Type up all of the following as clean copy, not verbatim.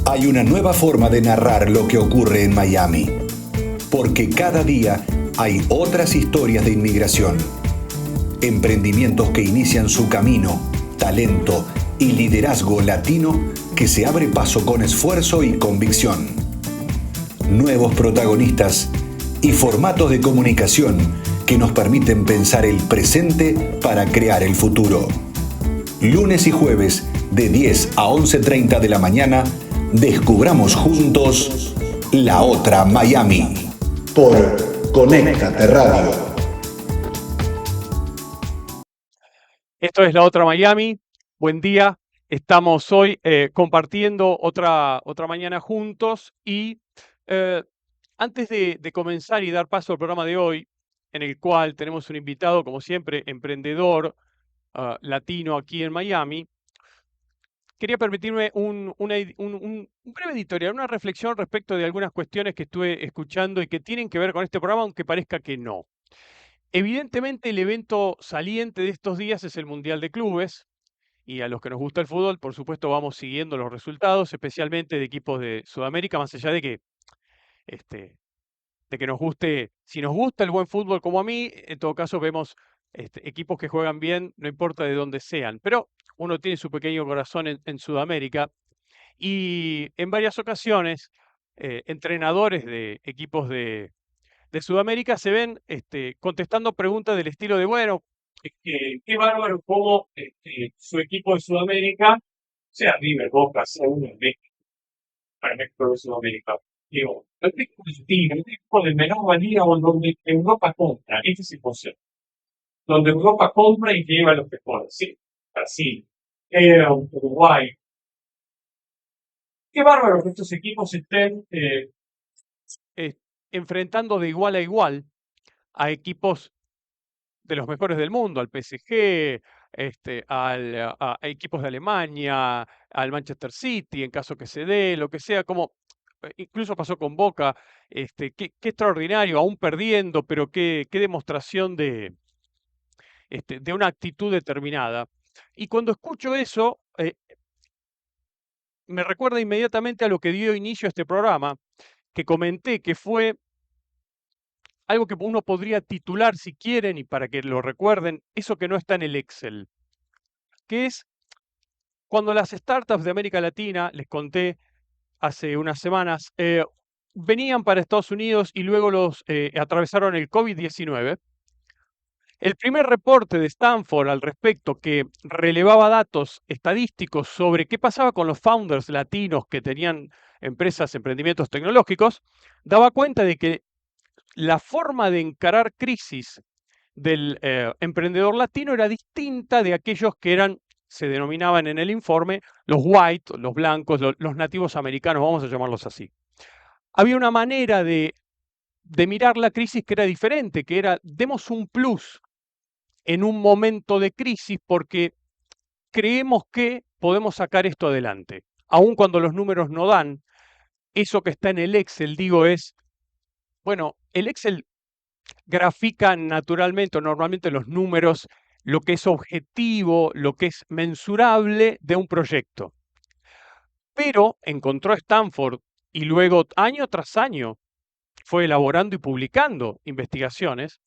Hay una nueva forma de narrar lo que ocurre en Miami, porque cada día hay otras historias de inmigración, emprendimientos que inician su camino, talento y liderazgo latino que se abre paso con esfuerzo y convicción. Nuevos protagonistas y formatos de comunicación que nos permiten pensar el presente para crear el futuro. Lunes y jueves de 10 a 11:30 de la mañana, descubramos juntos La Otra Miami por Conéctate Radio. Esto es La Otra Miami. Buen día. Estamos hoy compartiendo otra mañana juntos y antes de comenzar y dar paso al programa de hoy, en el cual tenemos un invitado, como siempre, emprendedor latino aquí en Miami, quería permitirme un breve editorial, una reflexión respecto de algunas cuestiones que estuve escuchando y que tienen que ver con este programa, aunque parezca que no. Evidentemente, el evento saliente de estos días es el Mundial de Clubes, y a los que nos gusta el fútbol, por supuesto, vamos siguiendo los resultados, especialmente de equipos de Sudamérica, más allá este, de que nos guste, si nos gusta el buen fútbol como a mí, en todo caso vemos equipos que juegan bien, no importa de dónde sean, pero uno tiene su pequeño corazón en Sudamérica y en varias ocasiones entrenadores de equipos de Sudamérica se ven contestando preguntas del estilo de, bueno, qué bárbaro cómo su equipo de Sudamérica, sea River, Boca, sea uno de México, para México de Sudamérica, digo, el equipo de Tigre, el equipo de menor valía o donde Europa compra, ese es el concepto, donde Europa compra y lleva los mejores, ¿sí? Brasil, Uruguay. Qué bárbaro que estos equipos estén enfrentando de igual a igual a equipos de los mejores del mundo, al PSG, a equipos de Alemania, al Manchester City, en caso que se dé, lo que sea, como incluso pasó con Boca, qué extraordinario, aún perdiendo, pero qué demostración de una actitud determinada. Y cuando escucho eso, me recuerda inmediatamente a lo que dio inicio a este programa, que comenté que fue algo que uno podría titular, si quieren, y para que lo recuerden, eso que no está en el Excel, que es cuando las startups de América Latina, les conté hace unas semanas, venían para Estados Unidos y luego los atravesaron el COVID-19. El primer reporte de Stanford al respecto, que relevaba datos estadísticos sobre qué pasaba con los founders latinos que tenían empresas, emprendimientos tecnológicos, daba cuenta de que la forma de encarar crisis del emprendedor latino era distinta de aquellos que se denominaban en el informe los white, los blancos, los nativos americanos, vamos a llamarlos así. Había una manera de mirar la crisis que era diferente, que era demos un plus en un momento de crisis porque creemos que podemos sacar esto adelante. Aun cuando los números no dan, eso que está en el Excel, digo, bueno, el Excel grafica naturalmente o normalmente los números, lo que es objetivo, lo que es mensurable de un proyecto. Pero encontró Stanford y luego año tras año fue elaborando y publicando investigaciones,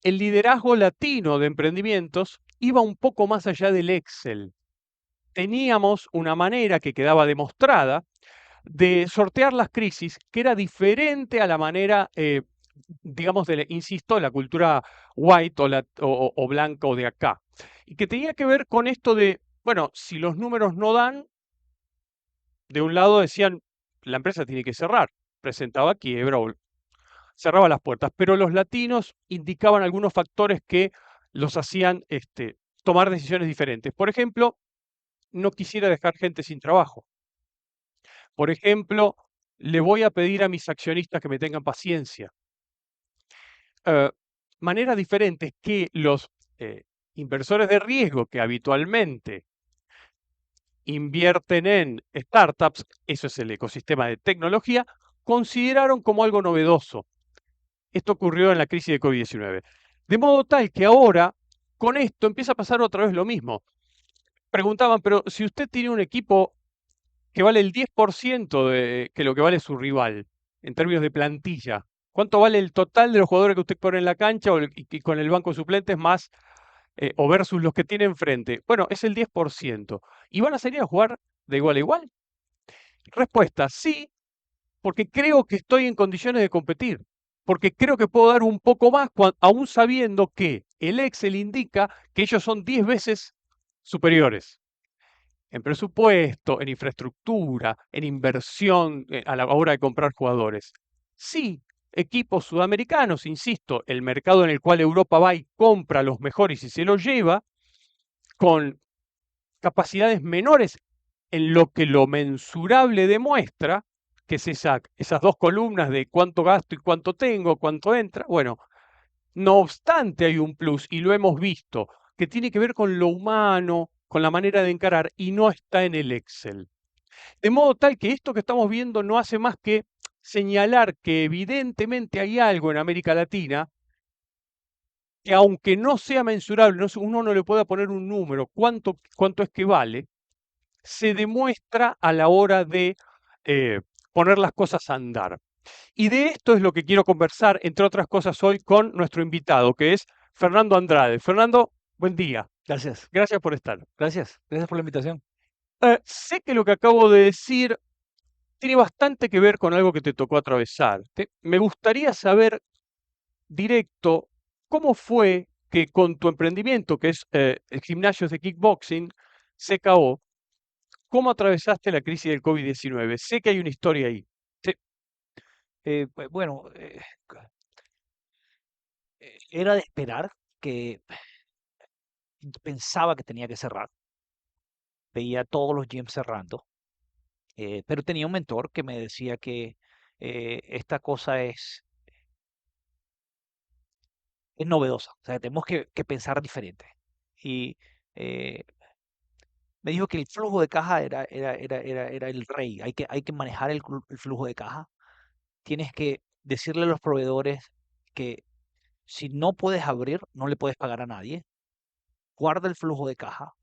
el liderazgo latino de emprendimientos iba un poco más allá del Excel. Teníamos una manera que quedaba demostrada de sortear las crisis que era diferente a la manera, digamos, insisto, la cultura white o blanca o de acá. Y que tenía que ver con esto de, bueno, si los números no dan, de un lado decían, la empresa tiene que cerrar, presentaba quiebra o cerraba las puertas, pero los latinos indicaban algunos factores que los hacían tomar decisiones diferentes. Por ejemplo, no quisiera dejar gente sin trabajo. Por ejemplo, le voy a pedir a mis accionistas que me tengan paciencia. Maneras diferentes que los inversores de riesgo que habitualmente invierten en startups, eso es el ecosistema de tecnología, consideraron como algo novedoso. Esto ocurrió en la crisis de COVID-19. De modo tal que ahora, con esto, empieza a pasar otra vez lo mismo. preguntaban, pero si usted tiene un equipo que vale el 10% de que lo que vale su rival, en términos de plantilla, ¿cuánto vale el total de los jugadores que usted pone en la cancha y con el banco de suplentes más o versus los que tiene enfrente? Bueno, es el 10%. ¿Y van a salir a jugar de igual a igual? Respuesta, sí, porque creo que estoy en condiciones de competir, porque creo que puedo dar un poco más, aún sabiendo que el Excel indica que ellos son 10 veces superiores en presupuesto, en infraestructura, en inversión a la hora de comprar jugadores. Sí, equipos sudamericanos, insisto, el mercado en el cual Europa va y compra los mejores y se los lleva, con capacidades menores en lo que lo mensurable demuestra, que es esas dos columnas de cuánto gasto y cuánto tengo, cuánto entra. Bueno, no obstante hay un plus, y lo hemos visto, que tiene que ver con lo humano, con la manera de encarar, y no está en el Excel. De modo tal que esto que estamos viendo no hace más que señalar que evidentemente hay algo en América Latina que, aunque no sea mensurable, uno no le pueda poner un número, cuánto es que vale, se demuestra a la hora de eh, poner las cosas a andar. Y de esto es lo que quiero conversar, entre otras cosas, hoy con nuestro invitado, que es Fernando Andrade. Fernando, buen día. Gracias, Gracias por estar. gracias por la invitación. Sé que lo que acabo de decir tiene bastante que ver con algo que te tocó atravesar. Me gustaría saber directo cómo fue que con tu emprendimiento, que es el gimnasio de kickboxing, CKO, cómo atravesaste la crisis del COVID-19. Sé que hay una historia ahí. Sí, Bueno, era de esperar que pensaba que tenía que cerrar. Veía todos los gyms cerrando, pero tenía un mentor que me decía que esta cosa es novedosa, o sea, tenemos que pensar diferente. Y eh, me dijo que el flujo de caja era el rey, hay que manejar el flujo de caja. Tienes que decirle a los proveedores que si no puedes abrir, no le puedes pagar a nadie. Guarda el flujo de caja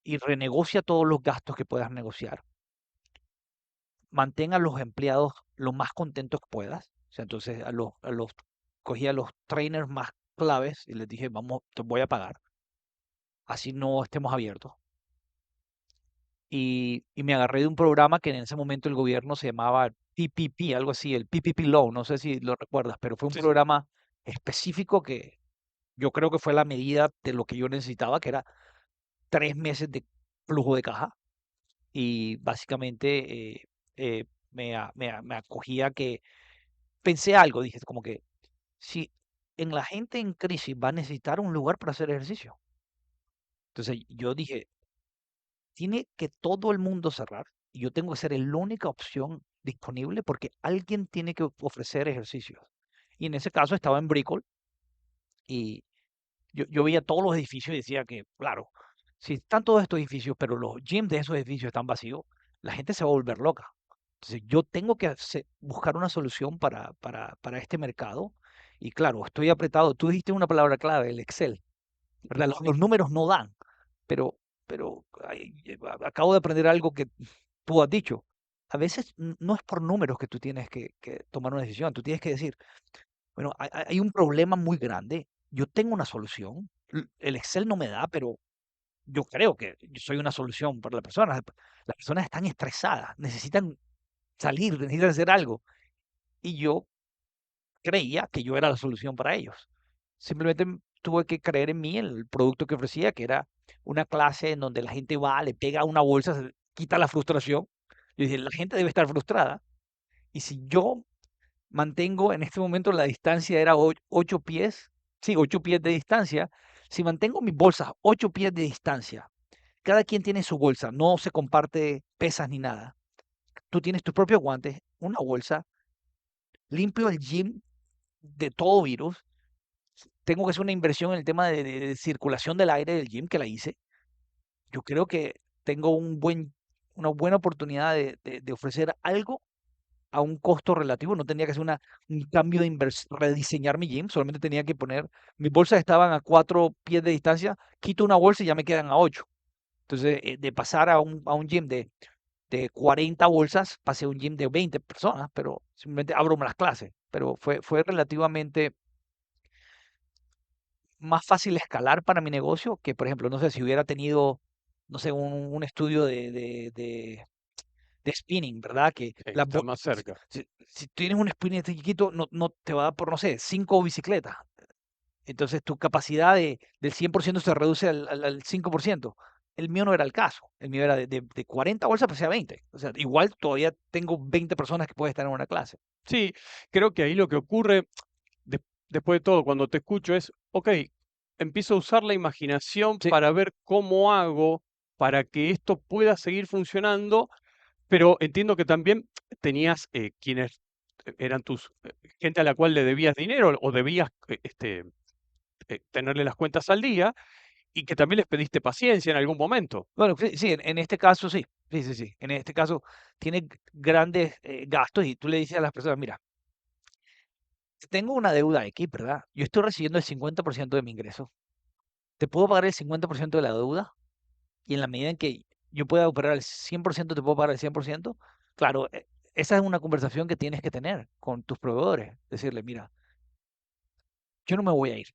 y renegocia todos los gastos que puedas negociar. Mantén a los empleados lo más contentos que puedas. O sea, entonces cogí a los trainers más claves y les dije, vamos, te voy a pagar. Así no estemos abiertos. Y me agarré de un programa que en ese momento el gobierno se llamaba PPP, algo así, el PPP Loan, no sé si lo recuerdas, pero fue un sí, sí. programa específico que yo creo que fue la medida de lo que yo necesitaba, que era 3 meses de flujo de caja. Y básicamente me acogía que pensé algo, dije, como que si en la gente en crisis va a necesitar un lugar para hacer ejercicio. Entonces yo dije, tiene que todo el mundo cerrar y yo tengo que ser la única opción disponible porque alguien tiene que ofrecer ejercicios. Y en ese caso estaba en Brickell y yo veía todos los edificios y decía que, claro, si están todos estos edificios, pero los gyms de esos edificios están vacíos, la gente se va a volver loca. Entonces, yo tengo que buscar una solución para este mercado. Y claro, estoy apretado. Tú dijiste una palabra clave, el Excel, ¿verdad? Los números no dan, pero acabo de aprender algo que tú has dicho. A veces no es por números que tú tienes que tomar una decisión. Tú tienes que decir, bueno, hay un problema muy grande. Yo tengo una solución. El Excel no me da, pero yo creo que yo soy una solución para las personas. Las personas están estresadas, necesitan salir, necesitan hacer algo. Y yo creía que yo era la solución para ellos. Simplemente tuve que creer en mí, en el producto que ofrecía, que era una clase en donde la gente va, le pega una bolsa, se quita la frustración. Yo dije, la gente debe estar frustrada. Y si yo mantengo en este momento la distancia era 8 pies, sí, 8 pies de distancia. Si mantengo mis bolsas 8 pies de distancia, cada quien tiene su bolsa, no se comparte pesas ni nada. Tú tienes tus propios guantes, una bolsa, limpio el gym de todo virus. Tengo que hacer una inversión en el tema de circulación del aire del gym que la hice. Yo creo que tengo una buena oportunidad de ofrecer algo a un costo relativo, no tenía que hacer un cambio de inversión, rediseñar mi gym, solamente tenía que poner, mis bolsas estaban a 4 pies de distancia, quito una bolsa y ya me quedan a 8. Entonces, de pasar a un gym de 40 bolsas, pasé a un gym de 20 personas, pero simplemente abro las clases. Pero fue relativamente más fácil escalar para mi negocio que, por ejemplo, no sé, si hubiera tenido, no sé, un estudio de spinning, ¿verdad? Que Está más cerca. si tienes un spinning chiquito, no te va a dar por, no sé, 5 bicicletas. Entonces tu capacidad del 100% se reduce al 5%. El mío no era el caso. El mío era de 40 bolsas, pasé a 20. O sea, igual todavía tengo 20 personas que pueden estar en una clase. Sí, creo que ahí lo que ocurre de- después de todo, cuando te escucho es, ok, empiezo a usar la imaginación Sí, para ver cómo hago para que esto pueda seguir funcionando, pero entiendo que también tenías quienes eran tus gente a la cual le debías dinero o debías tenerle las cuentas al día y que también les pediste paciencia en algún momento. bueno, sí, sí, en este caso sí. Sí, sí, sí. En este caso tiene grandes gastos y tú le dices a las personas, mira, tengo una deuda X, ¿verdad? Yo estoy recibiendo el 50% de mi ingreso. ¿Te puedo pagar el 50% de la deuda? Y en la medida en que yo pueda operar al 100%, te puedo pagar el 100%. Claro, esa es una conversación que tienes que tener con tus proveedores. Decirle, mira, yo no me voy a ir.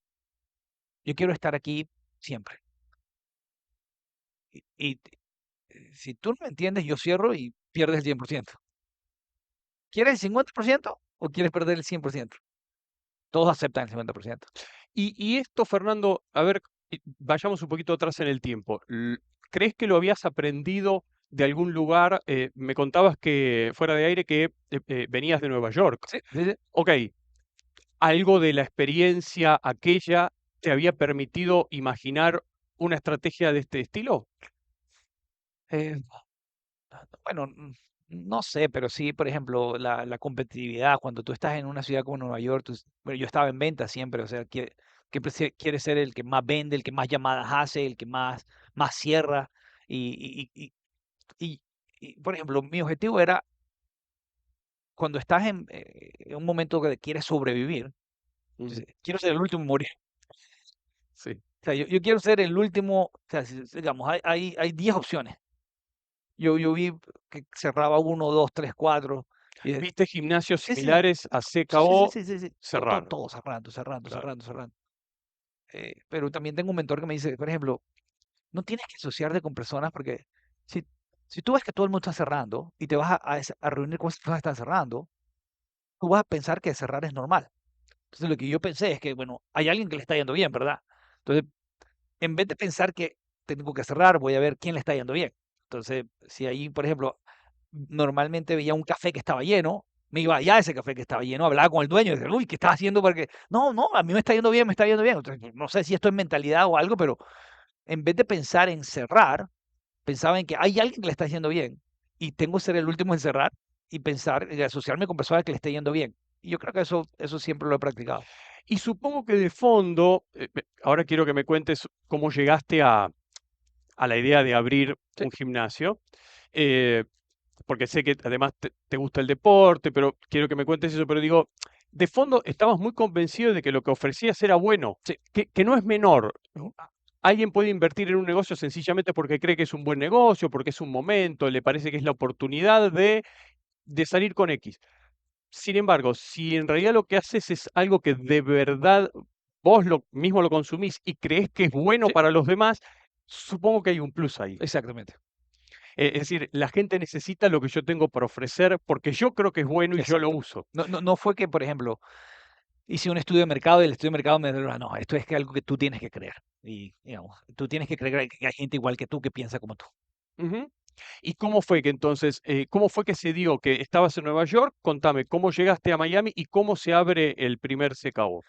Yo quiero estar aquí siempre. Si tú no me entiendes, yo cierro y pierdes el 100%. ¿Quieres el 50% o quieres perder el 100%? Todos aceptan el 50%. Y esto, Fernando, a ver, vayamos un poquito atrás en el tiempo. ¿Crees que lo habías aprendido de algún lugar? Me contabas que fuera de aire que venías de Nueva York. Sí, sí, sí. Ok, ¿algo de la experiencia aquella te había permitido imaginar una estrategia de este estilo? Eh, bueno, no sé, pero sí, por ejemplo, la competitividad, cuando tú estás en una ciudad como Nueva York, bueno, yo estaba en venta siempre, o sea, quiere ser el que más vende, el que más llamadas hace, el que más cierra. Y, y, y, y, por ejemplo, mi objetivo era, cuando estás en un momento que quieres sobrevivir, Ujú. quiero ser el último en morir. Sí. O sea, yo quiero ser el último, o sea, digamos, hay 10 opciones. Yo vi que cerraba uno, dos, tres, cuatro. Y, ¿Viste gimnasios sí, sí, similares a sí, sí, sí, CKO sí, sí, sí, cerrar? todo cerrando, cerrando, Claro. cerrando, cerrando. Pero también tengo un mentor que me dice, por ejemplo, no tienes que asociarte con personas porque si, si tú ves que todo el mundo está cerrando y te vas a reunir con esas personas que están cerrando, tú vas a pensar que cerrar es normal. Entonces lo que yo pensé es que, bueno, hay alguien que le está yendo bien, ¿verdad? Entonces, en vez de pensar que tengo que cerrar, voy a ver quién le está yendo bien. Entonces, si ahí, por ejemplo, normalmente veía un café que estaba lleno, me iba allá a ese café que estaba lleno, hablaba con el dueño y decía, uy, ¿qué estás haciendo? Porque, no, no, a mí me está yendo bien, me está yendo bien. Entonces, no sé si esto es mentalidad o algo, pero en vez de pensar en cerrar, pensaba en que hay alguien que le está yendo bien y tengo que ser el último en cerrar y pensar en asociarme con personas que le esté yendo bien. Y yo creo que eso siempre lo he practicado. Y supongo que de fondo, ahora quiero que me cuentes cómo llegaste a la idea de abrir Sí, un gimnasio, eh, porque sé que además te gusta el deporte, pero quiero que me cuentes eso, pero digo, de fondo estabas muy convencido de que lo que ofrecías era bueno, sí. que no es menor. Ujú. Alguien puede invertir en un negocio sencillamente porque cree que es un buen negocio, porque es un momento, le parece que es la oportunidad de salir con X. Sin embargo, si en realidad lo que haces es algo que de verdad vos lo mismo lo consumís y creés que es bueno Sí, para los demás, supongo que hay un plus ahí. exactamente. Es decir, la gente necesita lo que yo tengo para ofrecer porque yo creo que es bueno y yo lo Exacto. uso. No fue que, por ejemplo, hice un estudio de mercado y el estudio de mercado me dijo, no, esto es que algo que tú tienes que creer. Y, digamos, tú tienes que creer que hay gente igual que tú que piensa como tú. Ujú. ¿Y cómo fue que entonces, cómo fue que se dio que estabas en Nueva York? Contame, ¿cómo llegaste a Miami y cómo se abre el primer CKO?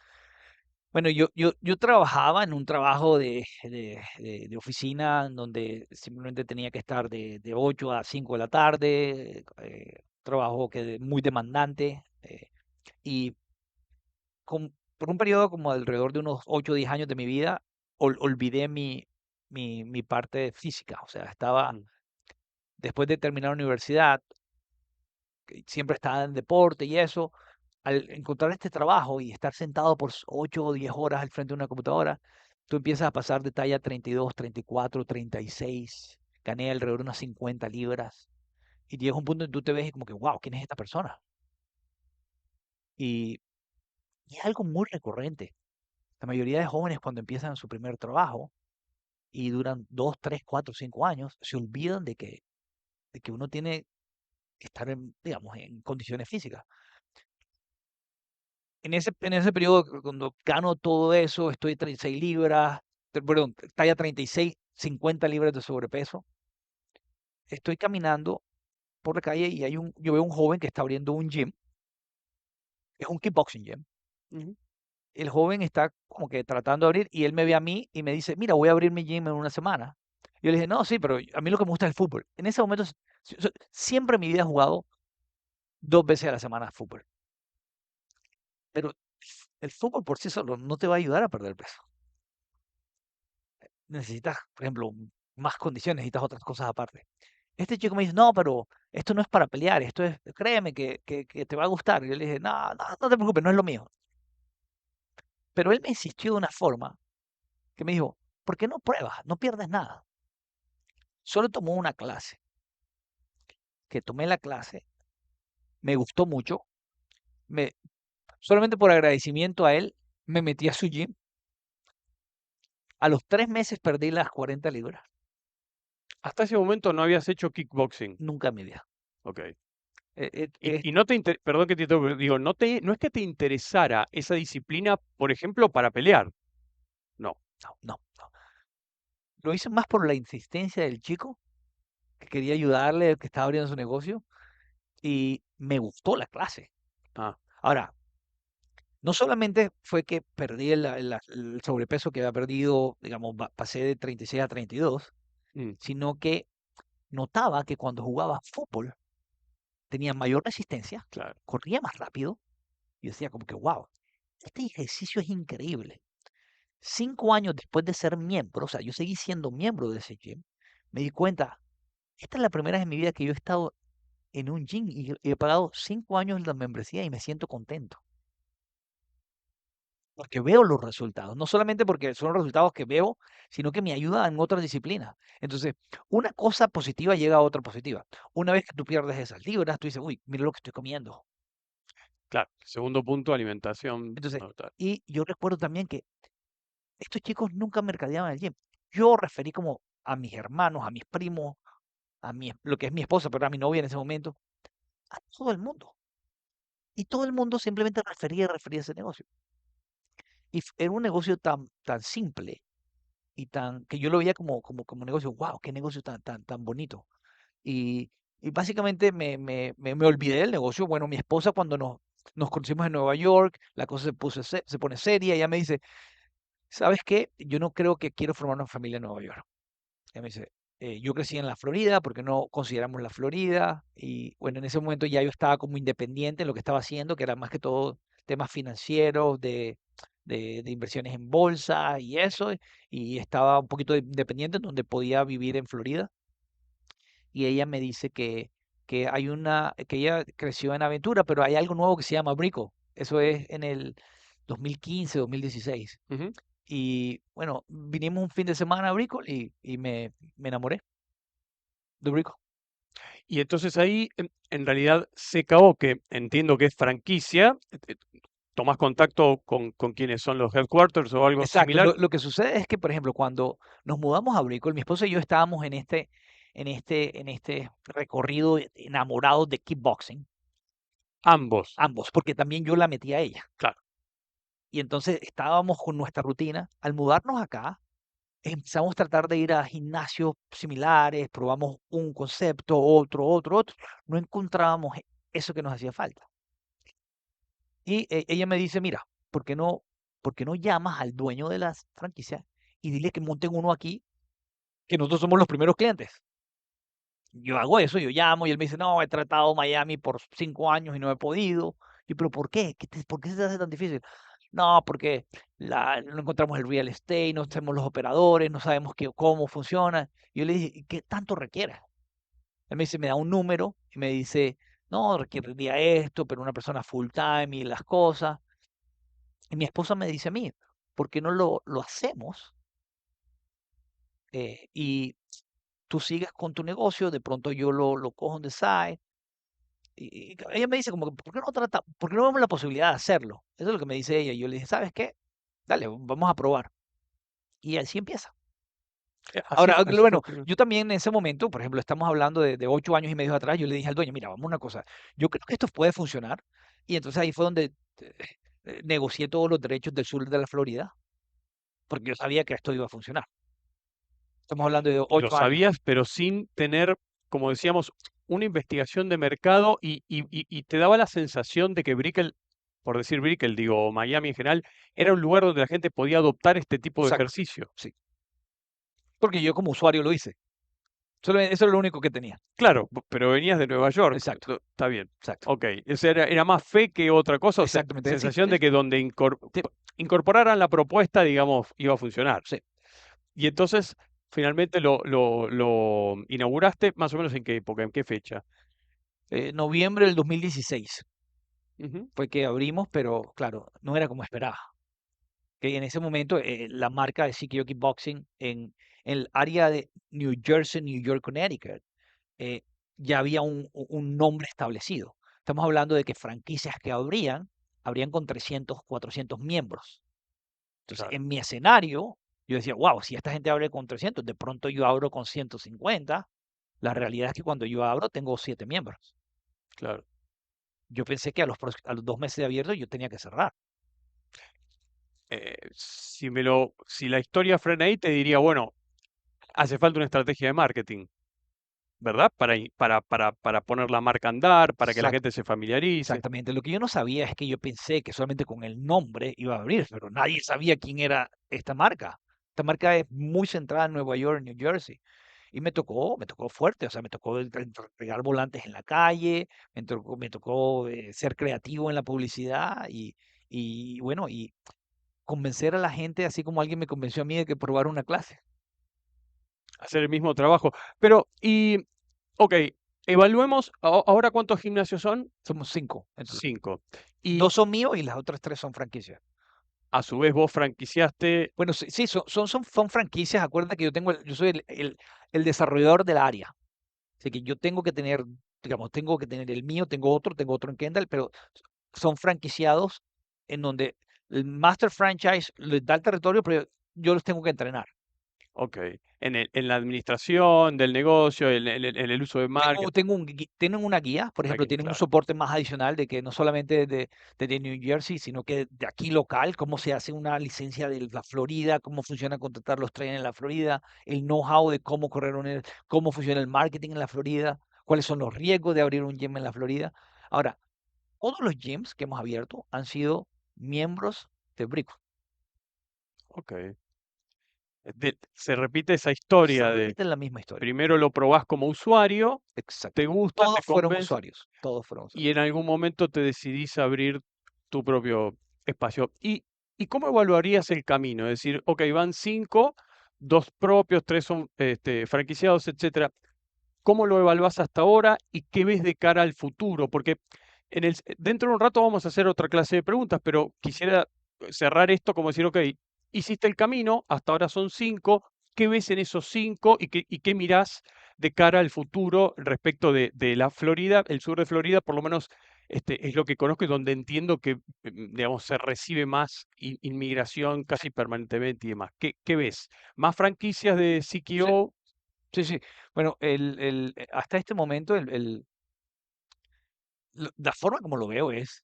Bueno, yo trabajaba en un trabajo de oficina en donde simplemente tenía que estar de 8 a 5 de la tarde, trabajo muy demandante, y por un periodo como alrededor de unos 8 o 10 años de mi vida, olvidé mi parte física. O sea, estaba, Mm. después de terminar la universidad, que siempre estaba en deporte y eso, al encontrar este trabajo y estar sentado por 8 o 10 horas al frente de una computadora, tú empiezas a pasar de talla 32, 34, 36, gané alrededor de unas 50 libras, y llega un punto en que tú te ves y como que, wow, ¿quién es esta persona? Y, y es algo muy recurrente. La mayoría de jóvenes cuando empiezan su primer trabajo y duran 2, 3, 4, 5 años, se olvidan de que uno tiene que estar, digamos, en condiciones físicas. En ese periodo, cuando gano todo eso, estoy 36 libras, perdón, talla 36, 50 libras de sobrepeso. Estoy caminando por la calle y yo veo un joven que está abriendo un gym, es un kickboxing gym. Ujú. El joven está como que tratando de abrir y él me ve a mí y me dice, mira, voy a abrir mi gym en una semana. Yo le dije, no, sí, pero a mí lo que me gusta es el fútbol. En ese momento, siempre en mi vida he jugado 2 veces a la semana fútbol. Pero el fútbol por sí solo no te va a ayudar a perder peso. Necesitas, por ejemplo, más condiciones, necesitas otras cosas aparte. Este chico me dice, no, pero esto no es para pelear, esto es, créeme que te va a gustar. Y yo le dije, no, no, no te preocupes, no es lo mío. Pero él me insistió de una forma que me dijo, ¿por qué no pruebas? No pierdes nada. Solo tomó una clase, que tomé la clase, me gustó mucho, me, solamente por agradecimiento a él, me metí a su gym. A los 3 meses perdí las 40 libras, Hasta ese momento no habías hecho kickboxing. nunca en mi vida. Ok. Eh, eh, Y, eh, y no te, perdón que te interrumpa, digo, no es que te interesara esa disciplina, por ejemplo, para pelear. No. no, no, no. Lo hice más por la insistencia del chico, que quería ayudarle, que estaba abriendo su negocio, y me gustó la clase. Ah, Ahora, no solamente fue que perdí el sobrepeso que había perdido, digamos, pasé de 36 a 32, mm, sino que notaba que cuando jugaba fútbol tenía mayor resistencia, claro. corría más rápido, y decía como que, wow, este ejercicio es increíble. 5 años después de ser miembro, o sea, yo seguí siendo miembro de ese gym, me di cuenta, esta es la primera vez en mi vida que yo he estado en un gym y he pagado 5 años la membresía y me siento contento. Porque veo los resultados, no solamente porque son los resultados que veo, sino que me ayudan en otras disciplinas. Entonces, una cosa positiva llega a otra positiva. Una vez que tú pierdes esas libras, tú dices, uy, mira lo que estoy comiendo. Claro. Segundo punto, alimentación. Entonces, No, claro. y yo recuerdo también que estos chicos nunca mercadeaban el gym. Yo referí como a mis hermanos, a mis primos, lo que es mi esposa, pero a mi novia en ese momento, a todo el mundo. Y todo el mundo simplemente refería ese negocio. Y era un negocio tan simple y que yo lo veía como un negocio, wow, qué negocio tan bonito. Y, y básicamente me olvidé del negocio. Bueno, mi esposa cuando nos conocimos en Nueva York, la cosa se pone seria. Ella me dice, ¿sabes qué? Yo no creo que quiero formar una familia en Nueva York. Ella me dice, yo crecí en la Florida, porque no consideramos la Florida? Y bueno, en ese momento ya yo estaba como independiente en lo que estaba haciendo, que era más que todo temas financieros, de inversiones en bolsa y eso, y estaba un poquito independiente en donde podía vivir en Florida. Y ella me dice que ella creció en Aventura, pero hay algo nuevo que se llama Brico. Eso es en el 2015, 2016. Ujú. Y bueno, vinimos un fin de semana a Brickell y me enamoré de Brickell. Y entonces ahí, en realidad, CKO, que entiendo que es franquicia, tomás contacto con quienes son los headquarters o algo Exacto. similar. Lo que sucede es que, por ejemplo, cuando nos mudamos a Brickell, mi esposa y yo estábamos en este recorrido enamorados de kickboxing, Ambos. ambos, porque también yo la metí a ella. Claro. Y entonces estábamos con nuestra rutina. Al mudarnos acá, empezamos a tratar de ir a gimnasios similares, probamos un concepto, otro. No encontrábamos eso que nos hacía falta. Y ella me dice, mira, ¿por qué no llamas al dueño de las franquicias y dile que monten uno aquí, que nosotros somos los primeros clientes? Yo hago eso, yo llamo y él me dice, no, he tratado Miami por 5 años y no he podido. Y, pero ¿por qué? ¿Por qué se te hace tan difícil? No, porque no encontramos el real estate, no tenemos los operadores, no sabemos cómo funciona. Y yo le dije, ¿y qué tanto requiere? Él me dice, me da un número y me dice, no, requeriría esto, pero una persona full time y las cosas. Y mi esposa me dice a mí, ¿por qué no lo hacemos? Y tú sigues con tu negocio, de pronto yo lo cojo on the side. Y ella me dice como que, ¿por qué no vemos la posibilidad de hacerlo? Eso es lo que me dice ella. Y yo le dije, ¿sabes qué? Dale, vamos a probar. Y así empieza. Así, Ahora, así fue. bueno, yo también en ese momento, por ejemplo, estamos hablando de 8 años y medio atrás, yo le dije al dueño, mira, vamos a una cosa, yo creo que esto puede funcionar. Y entonces ahí fue donde negocié todos los derechos del sur de la Florida, porque yo sabía que esto iba a funcionar. Estamos hablando de Lo 8 años. sabías, pero sin tener, como decíamos, una investigación de mercado y te daba la sensación de que Brickell, por decir Brickell, digo, Miami en general, era un lugar donde la gente podía adoptar este tipo de Exacto, ejercicio. sí. Porque yo como usuario lo hice. Eso era lo único que tenía. Claro, pero venías de Nueva York, Exacto, está bien. exacto. Ok, eso era más fe que otra cosa, o sea, Exactamente. Sí, sensación sí, de que donde sí, incorporaran la propuesta, digamos, iba a funcionar. sí. Y entonces, finalmente lo inauguraste, más o menos en qué época, en qué fecha. Noviembre del 2016 Ujú, fue que abrimos, pero claro, no era como esperaba. Que en ese momento la marca de CKO Kickboxing en el área de New Jersey, New York, Connecticut, eh, ya había un nombre establecido. Estamos hablando de que franquicias que habrían con 300, 400 miembros. Entonces, claro, en mi escenario, yo decía, wow, si esta gente abre con 300, de pronto yo abro con 150. La realidad es que cuando yo abro tengo 7 miembros. claro. Yo pensé que a los 2 meses de abierto yo tenía que cerrar. Si la historia frena ahí, te diría, bueno, hace falta una estrategia de marketing, ¿verdad? Para poner la marca a andar, para que la Exact- gente se familiarice. Exactamente. Lo que yo no sabía es que yo pensé que solamente con el nombre iba a abrir, pero nadie sabía quién era esta marca. Esta marca es muy centrada en Nueva York, New Jersey. Y me tocó fuerte, o sea, me tocó pegar volantes en la calle, me tocó ser creativo en la publicidad y bueno, y convencer a la gente, así como alguien me convenció a mí de que probara una clase. Hacer el mismo trabajo. Pero, ok, evaluemos, ahora cuántos gimnasios son. Somos 5 en total. 5. Y 2 son míos y las otras 3 son franquicias. a su vez vos franquiciaste, Bueno, sí, sí, son franquicias. Acuérdate que yo soy el desarrollador del área. Así que yo tengo que tener, digamos, tengo que tener el mío, tengo otro en Kendall, pero son franquiciados en donde el master franchise les da el territorio, pero yo los tengo que entrenar. ok, en la administración del negocio, en el uso de Tengo, marketing, tengo tienen una guía, por ejemplo, tienen un claro, soporte más adicional de que no solamente de New Jersey, sino que de aquí local, cómo se hace una licencia de la Florida, cómo funciona contratar los trainers en la Florida, el know-how de cómo cómo funciona el marketing en la Florida, cuáles son los riesgos de abrir un gym en la Florida. Ahora, todos los gyms que hemos abierto han sido miembros de Brico. ok. Se repite esa Se historia de repite la misma historia. primero lo probás como usuario, Exacto. te gusta, te Todos fueron convence usuarios, todos fueron y usuarios. en algún momento te decidís abrir tu propio espacio. ¿Y cómo evaluarías el camino? Es decir, ok, van 5, 2 propios, 3 son franquiciados, etcétera. ¿Cómo lo evaluás hasta ahora y qué ves de cara al futuro? Porque dentro de un rato vamos a hacer otra clase de preguntas, pero quisiera cerrar esto como decir, ok, hiciste el camino, hasta ahora son 5, ¿qué ves en esos 5 y qué mirás de cara al futuro respecto de la Florida? El sur de Florida, por lo menos, es lo que conozco y donde entiendo que, digamos, se recibe más inmigración casi permanentemente y demás. ¿Qué ves? ¿Más franquicias de Sí, CKO? sí, sí. Bueno, hasta este momento, la forma como lo veo es,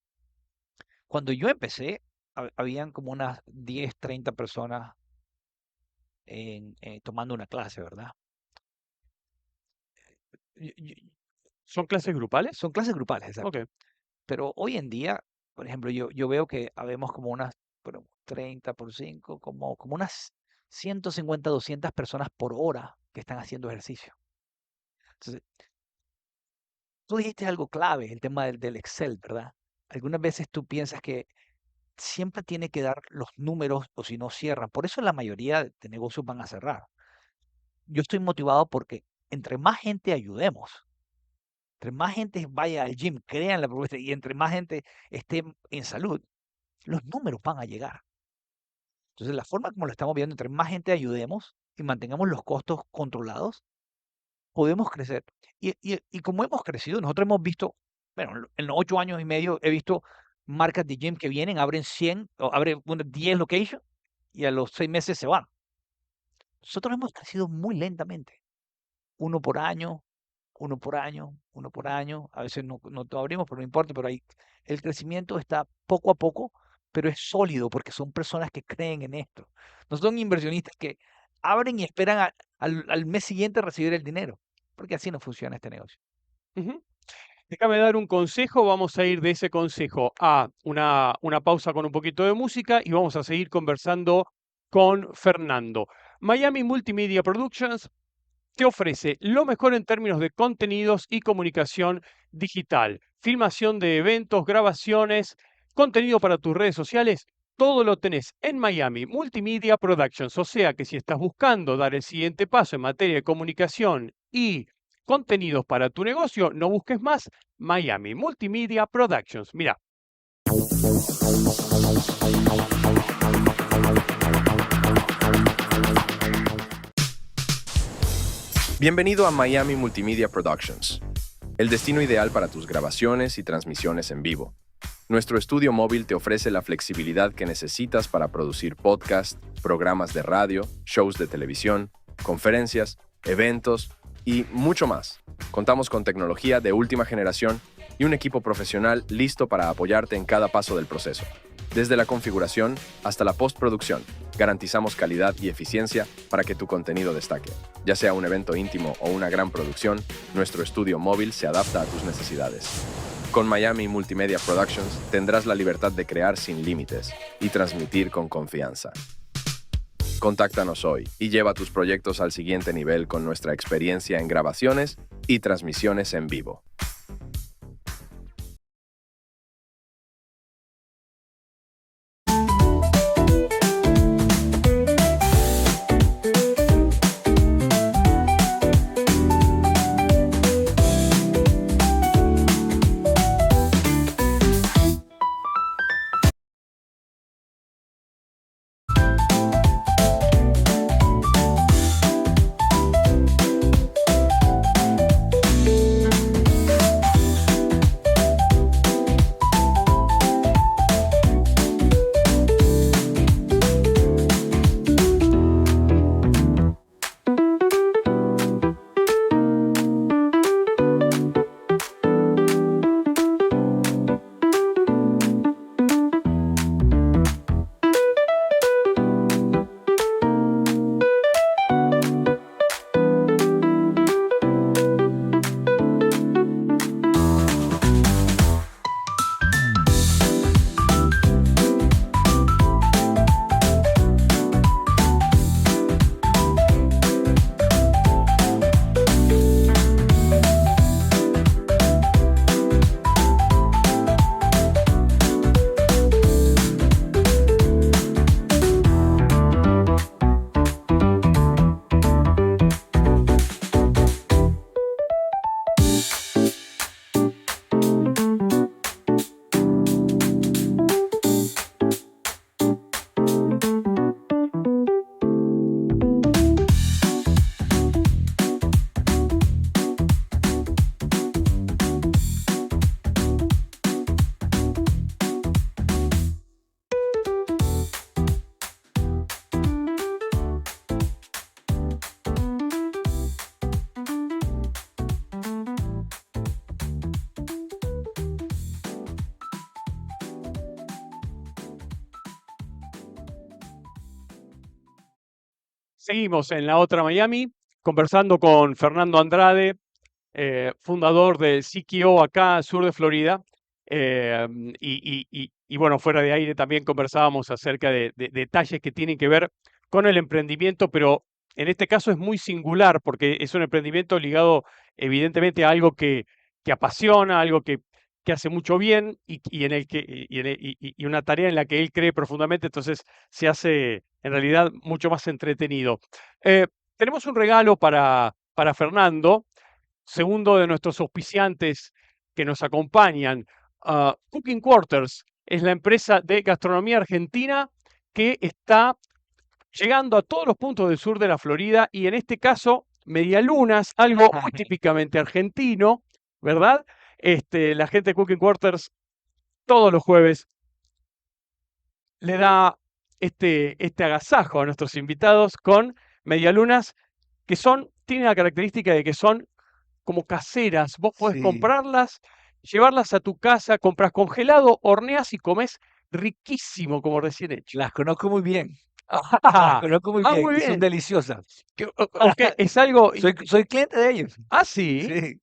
cuando yo empecé, habían como unas 10, 30 personas tomando una clase, ¿verdad? Y- y- ¿Son clases grupales? Son clases grupales, exacto. Ok. Pero hoy en día, por ejemplo, yo veo que habemos como unas, bueno, 30 por 5, como unas 150, 200 personas por hora que están haciendo ejercicio. Entonces, tú dijiste algo clave, el tema del Excel, ¿verdad? Algunas veces tú piensas que siempre tiene que dar los números o si no cierran. Por eso la mayoría de negocios van a cerrar. Yo estoy motivado porque entre más gente ayudemos, entre más gente vaya al gym, crean la propuesta y entre más gente esté en salud, los números van a llegar. Entonces, la forma como lo estamos viendo, entre más gente ayudemos y mantengamos los costos controlados, podemos crecer. Y como hemos crecido, nosotros hemos visto, bueno, en los 8 años y medio he visto marcas de gym que vienen, abren 100 o abren 10 locations y a los 6 meses se van. Nosotros hemos crecido muy lentamente, uno por año, uno por año, uno por año. A veces no todo abrimos, pero no importa, pero ahí el crecimiento está poco a poco, pero es sólido porque son personas que creen en esto. No son inversionistas que abren y esperan al mes siguiente recibir el dinero, porque así no funciona este negocio. Ujú. Déjame dar un consejo, vamos a ir de ese consejo a una pausa con un poquito de música y vamos a seguir conversando con Fernando. Miami Multimedia Productions te ofrece lo mejor en términos de contenidos y comunicación digital, filmación de eventos, grabaciones, contenido para tus redes sociales. Todo lo tenés en Miami Multimedia Productions. O sea que si estás buscando dar el siguiente paso en materia de comunicación y contenidos para tu negocio, no busques más Miami Multimedia Productions. Mira. Bienvenido a Miami Multimedia Productions, el destino ideal para tus grabaciones y transmisiones en vivo. Nuestro estudio móvil te ofrece la flexibilidad que necesitas para producir podcasts, programas de radio, shows de televisión, conferencias, eventos y mucho más. Contamos con tecnología de última generación y un equipo profesional listo para apoyarte en cada paso del proceso. Desde la configuración hasta la postproducción, garantizamos calidad y eficiencia para que tu contenido destaque. Ya sea un evento íntimo o una gran producción, nuestro estudio móvil se adapta a tus necesidades. Con Miami Multimedia Productions tendrás la libertad de crear sin límites y transmitir con confianza. Contáctanos hoy y lleva tus proyectos al siguiente nivel con nuestra experiencia en grabaciones y transmisiones en vivo. Seguimos en la otra Miami, conversando con Fernando Andrade, fundador de CKO acá, sur de Florida. Y bueno, fuera de aire también conversábamos acerca de detalles que tienen que ver con el emprendimiento, pero en este caso es muy singular porque es un emprendimiento ligado evidentemente a algo que apasiona, algo que hace mucho bien y en el que, y una tarea en la que él cree profundamente, entonces se hace en realidad mucho más entretenido. Eh, Tenemos un regalo para Fernando. segundo de nuestros auspiciantes que nos acompañan. Cooking Quarters es la empresa de gastronomía argentina que está llegando a todos los puntos del sur de la Florida y en este caso Medialunas, algo muy típicamente argentino, ¿verdad? La gente de Cooking Quarters todos los jueves le da este agasajo a nuestros invitados con medialunas que tienen la característica de que son como caseras. Vos podés Sí. comprarlas, llevarlas a tu casa, compras congelado, horneas y comes riquísimo como recién hecho. Las conozco muy bien. Las Ah, conozco muy bien. muy Y son bien. deliciosas. Ok, es algo. Soy cliente de ellos. Ah, sí. Sí.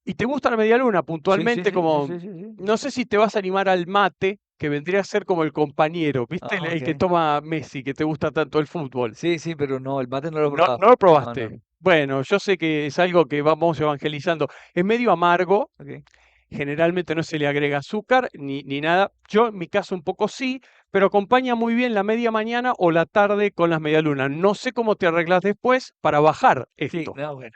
Y te gusta la medialuna Sí, sí, puntualmente, sí, como. sí, sí, sí. No sé si te vas a animar al mate, que vendría a ser como el compañero, ¿viste? Ah, El que ok. toma Messi, que te gusta tanto el fútbol. Sí, sí, pero no, el mate no lo he No, probado. no lo No, probaste. no. Bueno, yo sé que es algo que vamos evangelizando. Es medio amargo, Ok. generalmente no se le agrega azúcar ni nada. Yo en mi caso un poco sí, pero acompaña muy bien la media mañana o la tarde con las medialunas. No sé cómo te arreglas después para bajar Sí, esto, no, bueno.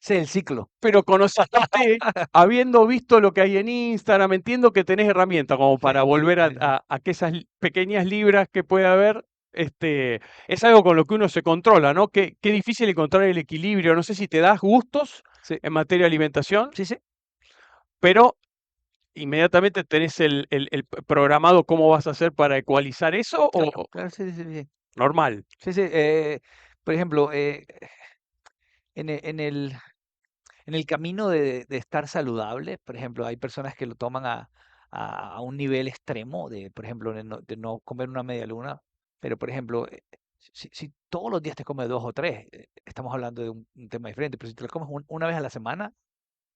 Ese es el ciclo. pero conociéndote, habiendo visto lo que hay en Instagram, entiendo que tenés herramientas como para Sí, sí, volver sí, sí. a que esas pequeñas libras que puede haber, es algo con lo que uno se controla, ¿no? Qué difícil encontrar el equilibrio. No sé si te das gustos Sí, en materia de alimentación, sí, sí. pero inmediatamente tenés el programado cómo vas a hacer para ecualizar eso Claro, o claro, sí, sí, sí. normal. Sí, sí. Por ejemplo, en e- en el, en el camino de estar saludable, por ejemplo, hay personas que lo toman a un nivel extremo, por ejemplo, de no comer una media luna, pero por ejemplo, si todos los días te comes dos o tres, estamos hablando de un tema diferente, pero si te lo comes una vez a la semana,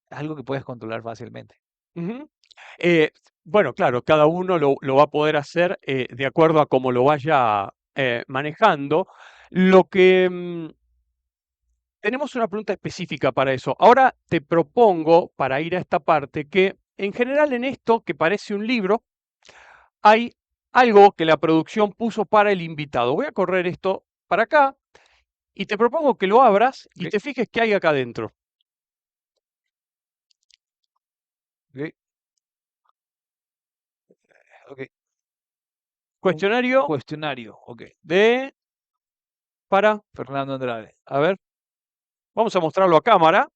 es algo que puedes controlar fácilmente. Ujú. Eh, bueno, claro, cada uno lo va a poder hacer de acuerdo a cómo lo vaya manejando. Lo que tenemos una pregunta específica para eso. Ahora te propongo, para ir a esta parte, que en general en esto, que parece un libro, hay algo que la producción puso para el invitado. Voy a correr esto para acá y te propongo que lo abras y Ok, te fijes qué hay acá adentro. ok, ok. Un Cuestionario cuestionario, ok. de para, Fernando Andrade. a ver, vamos a mostrarlo a cámara.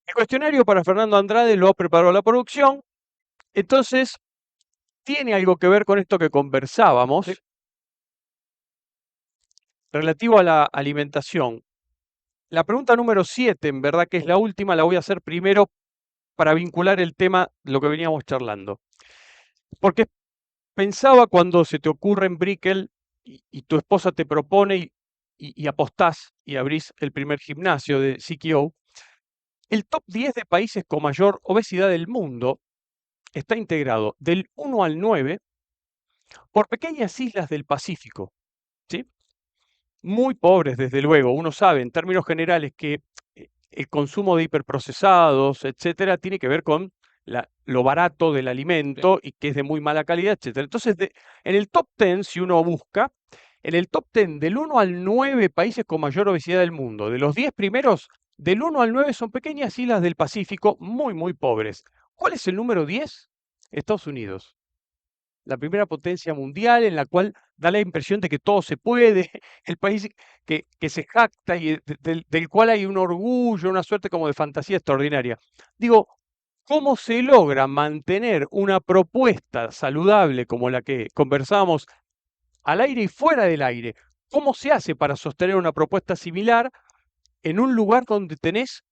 El cuestionario para Fernando Andrade lo ha preparado la producción, entonces tiene algo que ver con esto que conversábamos Sí. relativo a la alimentación. La pregunta número 7, en verdad que es la última, la voy a hacer primero para vincular el tema, lo que veníamos charlando. Porque pensaba cuando se te ocurre en Brickell y tu esposa te propone y apostás y abrís el primer gimnasio de CKO, el top 10 de países con mayor obesidad del mundo está integrado del 1 al 9 por pequeñas islas del Pacífico, ¿sí? Muy pobres, desde luego. Uno sabe, en términos generales, que el consumo de hiperprocesados, etcétera, tiene que ver con lo barato del Sí. alimento y que es de muy mala calidad, etcétera. Entonces, en el top 10, si uno busca, en el top 10 del 1 al 9 países con mayor obesidad del mundo, de los 10 primeros, del 1 al 9 son pequeñas islas del Pacífico muy, muy pobres. ¿Cuál es el número 10? Estados Unidos, la primera potencia mundial en la cual da la impresión de que todo se puede, el país que se jacta y del cual hay un orgullo, una suerte como de fantasía extraordinaria. Digo, ¿cómo se logra mantener una propuesta saludable como la que conversábamos al aire y fuera del aire? ¿Cómo se hace para sostener una propuesta similar en un lugar donde tenés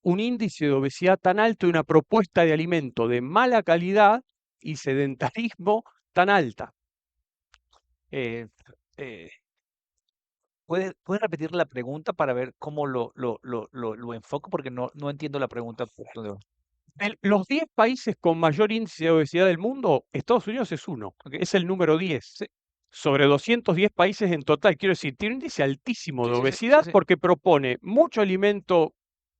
un índice de obesidad tan alto y una propuesta de alimento de mala calidad y sedentarismo tan alta? Eh, eh, ¿puedes repetir la pregunta para ver cómo lo enfoco? Porque no entiendo la pregunta. De los 10 países con mayor índice de obesidad del mundo, Estados Unidos es uno, Ok. es el número 10. Sí, Sobre 210 países en total, quiero decir, tiene un índice altísimo de sí, sí, sí, sí, obesidad sí, porque propone mucho alimento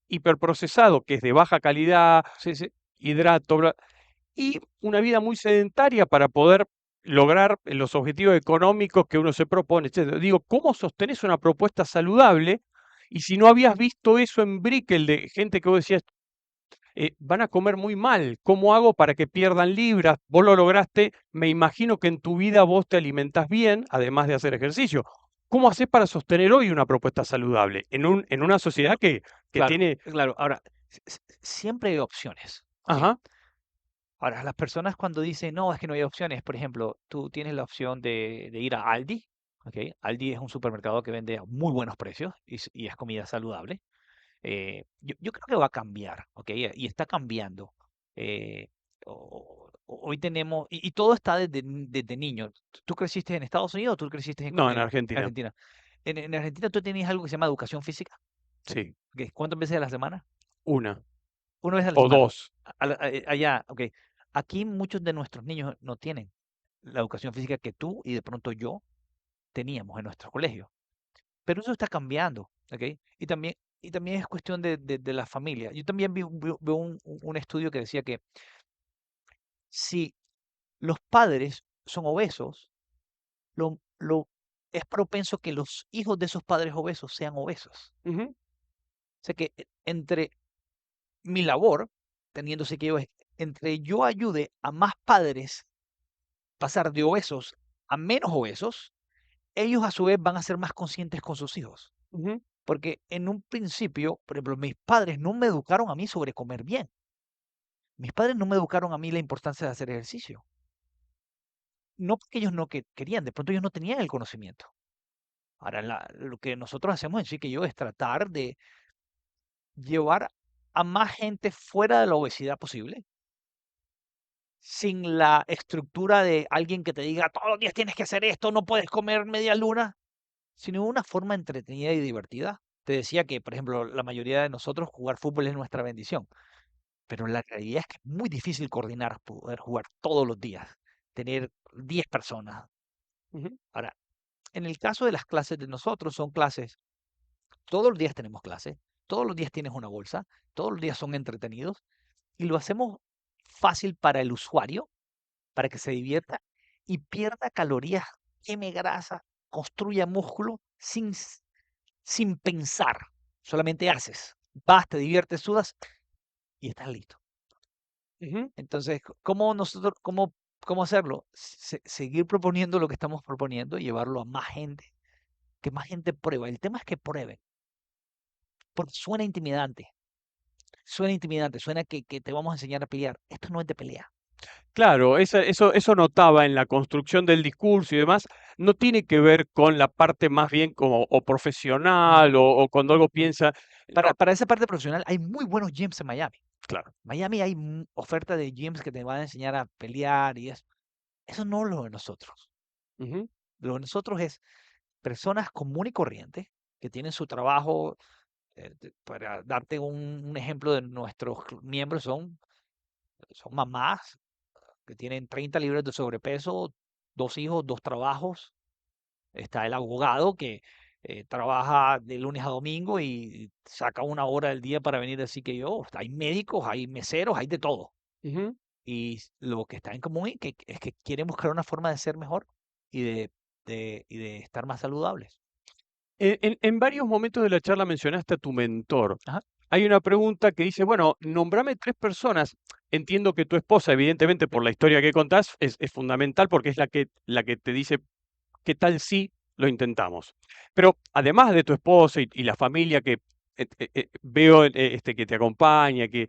hiperprocesado, que es de baja calidad, sí, sí, hidrato, y una vida muy sedentaria para poder lograr los objetivos económicos que uno se propone, etcétera. Digo, ¿cómo sostenés una propuesta saludable? Y si no habías visto eso en Brickell de gente que vos decías, van a comer muy mal, ¿cómo hago para que pierdan libras? Vos lo lograste, me imagino que en tu vida vos te alimentás bien, además de hacer ejercicio. ¿Cómo haces para sostener hoy una propuesta saludable en una sociedad que Claro, tiene... claro. Ahora, siempre hay opciones, ¿ok? Ajá, Ahora, las personas cuando dicen, no, es que no hay opciones, por ejemplo, tú tienes la opción de ir a Aldi, ¿ok? Aldi es un supermercado que vende a muy buenos precios y es comida saludable. Yo creo que va a cambiar, ¿ok? Y está cambiando. Eh, Hoy tenemos, y todo está desde niño. ¿Tú creciste en Estados Unidos o tú creciste no, en en Argentina, Argentina? En Argentina tú tenías algo que se llama educación física, sí, ¿cuántas veces a la semana? una Una vez a la o semana. dos. Allá, ok. Aquí muchos de nuestros niños no tienen la educación física que tú y de pronto yo teníamos en nuestro colegio. Pero eso está cambiando, ¿ok? Y también es cuestión de la familia. Yo también vi un estudio que decía que si los padres son obesos, es propenso que los hijos de esos padres obesos sean obesos. Ujú, O sea que entre mi labor, teniéndose que yo, entre yo ayude a más padres pasar de obesos a menos obesos, ellos a su vez van a ser más conscientes con sus hijos. ujú, Porque en un principio, por ejemplo, mis padres no me educaron a mí sobre comer bien. Mis padres no me educaron a mí la importancia de hacer ejercicio. No porque ellos no querían, de pronto ellos no tenían el conocimiento. Ahora, lo que nosotros hacemos en sí que yo es tratar de llevar a más gente fuera de la obesidad posible, sin la estructura de alguien que te diga todos los días tienes que hacer esto, no puedes comer media luna, sino una forma entretenida y divertida. Te decía que, por ejemplo, la mayoría de nosotros jugar fútbol es nuestra bendición, pero la realidad es que es muy difícil coordinar, poder jugar todos los días, tener 10 personas. ujú, Ahora, en el caso de las clases de nosotros, son clases, todos los días tenemos clases, todos los días tienes una bolsa, todos los días son entretenidos y lo hacemos fácil para el usuario, para que se divierta y pierda calorías, queme grasa, construya músculo sin pensar. Solamente haces. Vas, te diviertes, sudas y estás listo. ujú. Entonces, ¿cómo hacerlo? Seguir proponiendo lo que estamos proponiendo y llevarlo a más gente, que más gente prueba. El tema es que prueben, porque suena intimidante, suena que te vamos a enseñar a pelear. Esto no es de pelea. Claro, eso notaba en la construcción del discurso y demás, no tiene que ver con la parte más bien como o profesional o cuando algo piensa, no, Para esa parte profesional hay muy buenos gyms en Miami. claro. Miami hay oferta de gyms que te van a enseñar a pelear y eso. Eso no es lo de nosotros. Ujú, Lo de nosotros es personas común y corriente que tienen su trabajo. Para darte un ejemplo de nuestros miembros, son mamás que tienen 30 libras de sobrepeso, 2 hijos, 2 trabajos. Está el abogado que trabaja de lunes a domingo y saca una hora del día para venir así que yo. Hay médicos, hay meseros, hay de todo. ujú. Y lo que está en común es que quieren buscar una forma de ser mejor y de estar más saludables. En varios momentos de la charla mencionaste a tu mentor. Ajá. Hay una pregunta que dice, bueno, nombrame tres personas. Entiendo que tu esposa, evidentemente, por la historia que contás, es fundamental porque es la que te dice, ¿qué tal si lo intentamos? Pero además de tu esposa y la familia que veo que te acompaña, que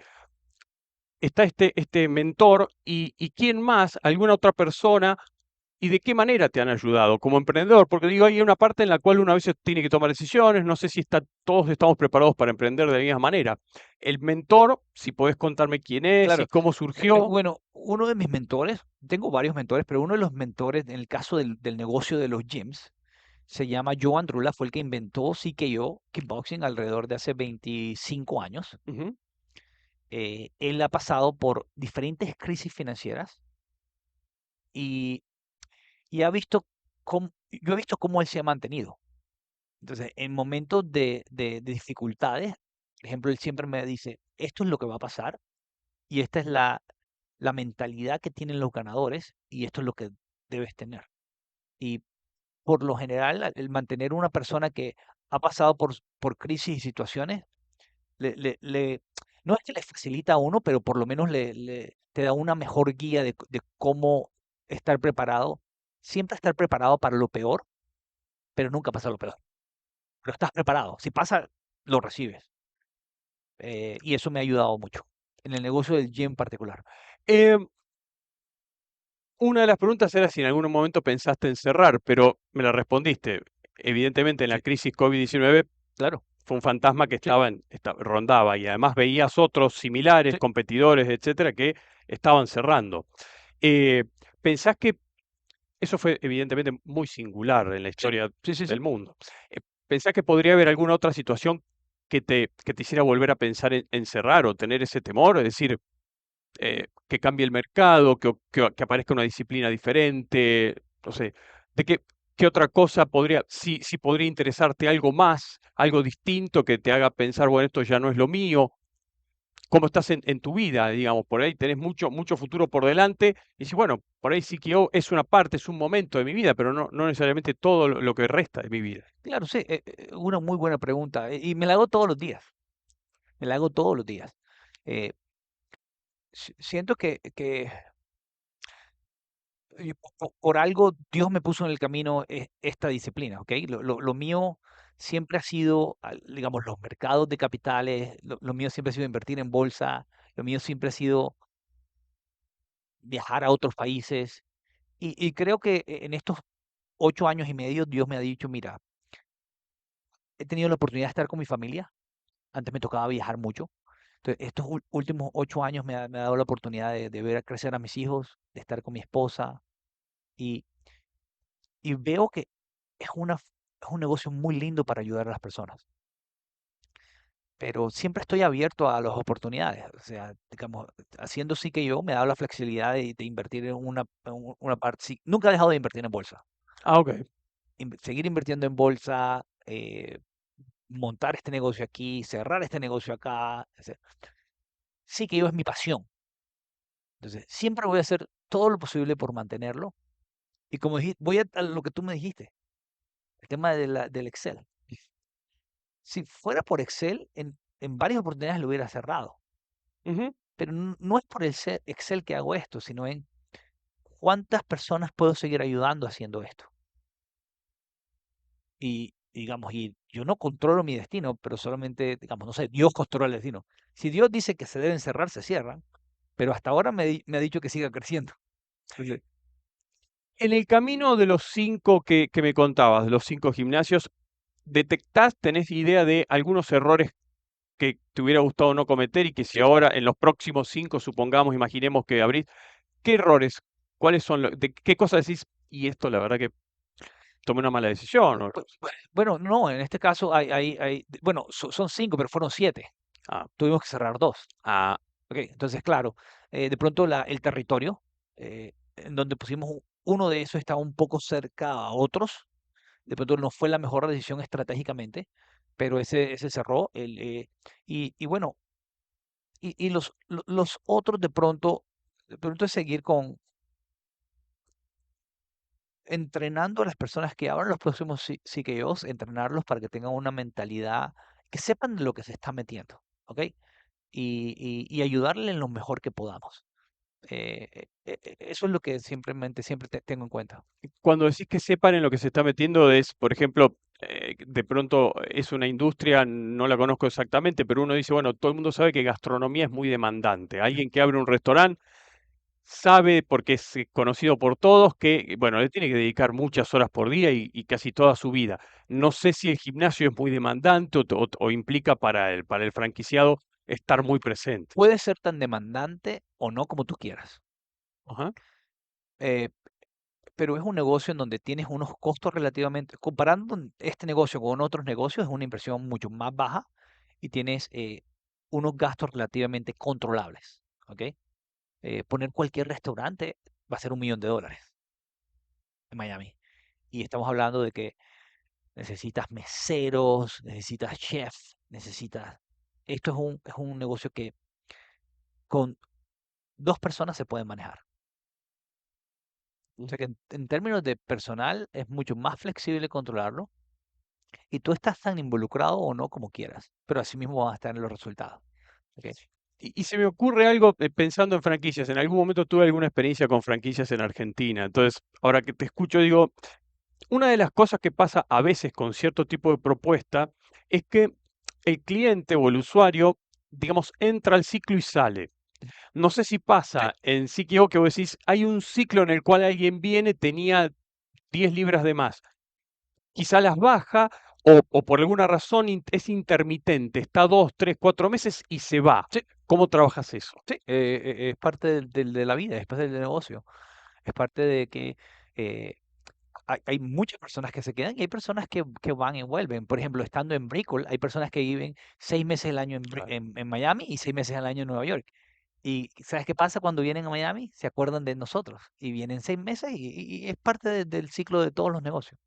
está este mentor y quién más, alguna otra persona y de qué manera te han ayudado como emprendedor, porque digo, hay una parte en la cual uno a veces tiene que tomar decisiones, no sé si todos estamos preparados para emprender de la misma manera. El mentor, si podés contarme quién es y Claro. cómo surgió. Bueno, uno de mis mentores, tengo varios mentores, pero uno de los mentores en el caso del negocio de los gyms se llama Joe Andrula, fue el que inventó CKO, kickboxing, alrededor de hace 25 años. Ujú, Él ha pasado por diferentes crisis financieras y, y yo he visto cómo él se ha mantenido. Entonces, en momentos de dificultades, por ejemplo, él siempre me dice, esto es lo que va a pasar y esta es la mentalidad que tienen los ganadores y esto es lo que debes tener. Y por lo general, el mantener una persona que ha pasado por crisis y situaciones, no es que le facilita a uno, pero por lo menos te da una mejor guía de cómo estar preparado. Siempre estar preparado para lo peor, pero nunca pasa lo peor. Pero estás preparado. Si pasa, lo recibes. Y eso me ha ayudado mucho en el negocio del gym en particular. Eh, una de las preguntas era si en algún momento pensaste en cerrar, pero me la respondiste. Evidentemente, en la Sí, crisis COVID-19 claro. fue un fantasma que Sí, rondaba y además veías otros similares, sí, competidores, etcétera, que estaban cerrando. Eh, ¿Pensás que eso fue evidentemente muy singular en la sí, historia sí, sí, sí. del mundo? ¿Pensás que podría haber alguna otra situación que te hiciera volver a pensar en cerrar o tener ese temor? Es decir, que cambie el mercado, que aparezca una disciplina diferente, no sé, de qué otra cosa podría, si podría interesarte algo más, algo distinto que te haga pensar, bueno, esto ya no es lo mío. ¿Cómo estás en tu vida? Digamos, por ahí tenés mucho futuro por delante y si bueno, por ahí sí que es una parte, es un momento de mi vida, pero no necesariamente todo lo que resta de mi vida. Claro, sí, una muy buena pregunta. Y me la hago todos los días. Me la hago todos los días. Eh, Siento que por algo Dios me puso en el camino esta disciplina, ¿ok? Lo mío siempre ha sido, digamos, los mercados de capitales, lo mío siempre ha sido invertir en bolsa, lo mío siempre ha sido viajar a otros países. Y creo que en estos 8 años y medio Dios me ha dicho, mira, he tenido la oportunidad de estar con mi familia. Antes me tocaba viajar mucho. Entonces, estos últimos 8 años me ha dado la oportunidad de ver crecer a mis hijos, de estar con mi esposa. Y, y veo que es un negocio muy lindo para ayudar a las personas. Pero siempre estoy abierto a las oportunidades. O sea, digamos, haciendo sí que yo me ha dado la flexibilidad de invertir en una parte. Sí, nunca he dejado de invertir en bolsa. Ah, ok. Seguir invirtiendo en bolsa, montar este negocio aquí, cerrar este negocio acá. O sea, sí que yo es mi pasión. Entonces, siempre voy a hacer todo lo posible por mantenerlo. Y como dijiste, voy a lo que tú me dijiste, el tema del Excel. Si fuera por Excel, en varias oportunidades lo hubiera cerrado. Ujú. Pero no es por el Excel que hago esto, sino en cuántas personas puedo seguir ayudando haciendo esto. Y digamos, y yo no controlo mi destino, pero solamente, digamos, no sé, Dios controla el destino. Si Dios dice que se deben cerrar, se cierran, pero hasta ahora me ha dicho que siga creciendo. Entonces, En el camino de los 5 que me contabas, de los 5 gimnasios, ¿detectás, tenés idea de algunos errores que te hubiera gustado no cometer y que si ahora en los próximos 5, supongamos, imaginemos que abrís, qué errores, cuáles son, de qué cosas decís, y esto la verdad que tomé una mala decisión? bueno, no, en este caso bueno, son 5, pero fueron 7. Ah, Tuvimos que cerrar 2. ah, Ok, entonces, claro, de pronto el territorio, en donde pusimos uno de esos estaba un poco cerca a otros. De pronto no fue la mejor decisión estratégicamente, pero ese cerró. Y bueno, y los otros de pronto es seguir entrenando a las personas que abran los próximos CKOs, entrenarlos para que tengan una mentalidad, que sepan de lo que se está metiendo, ¿ok? Y ayudarle en lo mejor que podamos. Eso es lo que siempre tengo en cuenta. cuando decís que sepan en lo que se está metiendo es, por ejemplo, de pronto es una industria, no la conozco exactamente, pero uno dice, bueno, todo el mundo sabe que gastronomía es muy demandante. Alguien que abre un restaurante sabe, porque es conocido por todos, que, bueno, le tiene que dedicar muchas horas por día y casi toda su vida. No sé si el gimnasio es muy demandante o implica para el franquiciado estar muy presente. Puede ser tan demandante o no como tú quieras, Ajá. eh, pero es un negocio en donde tienes unos costos relativamente, comparando este negocio con otros negocios, es una inversión mucho más baja y tienes unos gastos relativamente controlables, ¿ok? Poner cualquier restaurante va a ser $1 millón en Miami. Y estamos hablando de que necesitas meseros, necesitas chef, necesitas... Esto es un negocio que con 2 personas se puede manejar. O sea que en términos de personal es mucho más flexible controlarlo y tú estás tan involucrado o no como quieras, pero así mismo van a estar en los resultados. ¿Ok? Y se me ocurre algo pensando en franquicias. En algún momento tuve alguna experiencia con franquicias en Argentina. Entonces, ahora que te escucho, digo, una de las cosas que pasa a veces con cierto tipo de propuesta es que el cliente o el usuario, digamos, entra al ciclo y sale. No sé si Sí. pasa en Sikio que vos decís, hay un ciclo en el cual alguien viene, tenía 10 libras de más, quizá las baja o por alguna razón es intermitente, está 2, 3, 4 meses y se va. Sí, ¿Cómo trabajas eso? sí, es parte de la vida, es parte del negocio, es parte de que eh, hay muchas personas que se quedan y hay personas que van y vuelven. Por ejemplo, estando en Brickell, hay personas que viven 6 meses al año Claro. en Miami y 6 meses al año en Nueva York. Y ¿sabes qué pasa cuando vienen a Miami? Se acuerdan de nosotros y vienen 6 meses y es parte del ciclo de todos los negocios.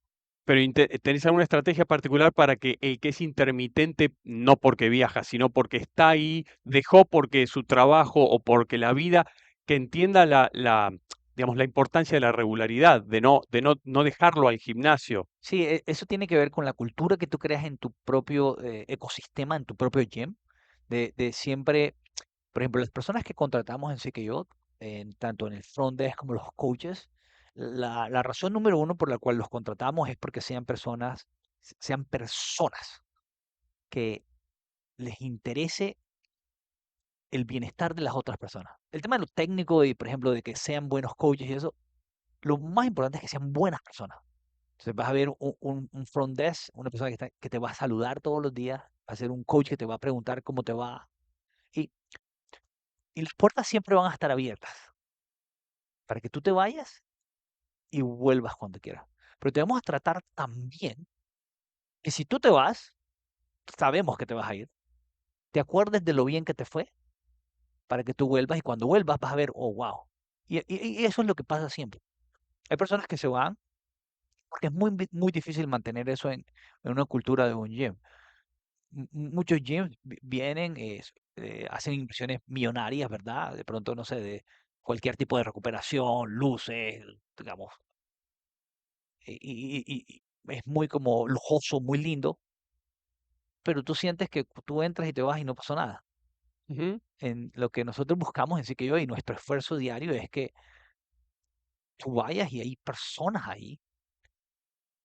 Pero ¿tenés alguna estrategia particular para que el que es intermitente, no porque viaja, sino porque está ahí, dejó porque su trabajo o porque la vida, que entienda digamos, la importancia de la regularidad, de no dejarlo al gimnasio? Sí, eso tiene que ver con la cultura que tú creas en tu propio ecosistema, en tu propio gym, de siempre, por ejemplo, las personas que contratamos en CKO, tanto en el front desk como los coaches, la razón número uno por la cual los contratamos es porque sean personas que les interese el bienestar de las otras personas. El tema de lo técnico y, por ejemplo, de que sean buenos coaches y eso, lo más importante es que sean buenas personas. Entonces vas a ver un front desk, una persona que te va a saludar todos los días, va a ser un coach que te va a preguntar cómo te va. Y, y las puertas siempre van a estar abiertas para que tú te vayas y vuelvas cuando quieras. Pero te vamos a tratar tan bien que si tú te vas, sabemos que te vas a ir, te acuerdes de lo bien que te fue para que tú vuelvas y cuando vuelvas vas a ver, oh, wow. Y eso es lo que pasa siempre. Hay personas que se van porque es muy difícil mantener eso en una cultura de un gym. Muchos gyms vienen, hacen inversiones millonarias, ¿verdad? De pronto, no sé, de cualquier tipo de recuperación, luces, digamos, y es muy como lujoso, muy lindo, pero tú sientes que tú entras y te vas y no pasó nada. Ujú. En lo que nosotros buscamos en yo y nuestro esfuerzo diario es que tú vayas y hay personas ahí,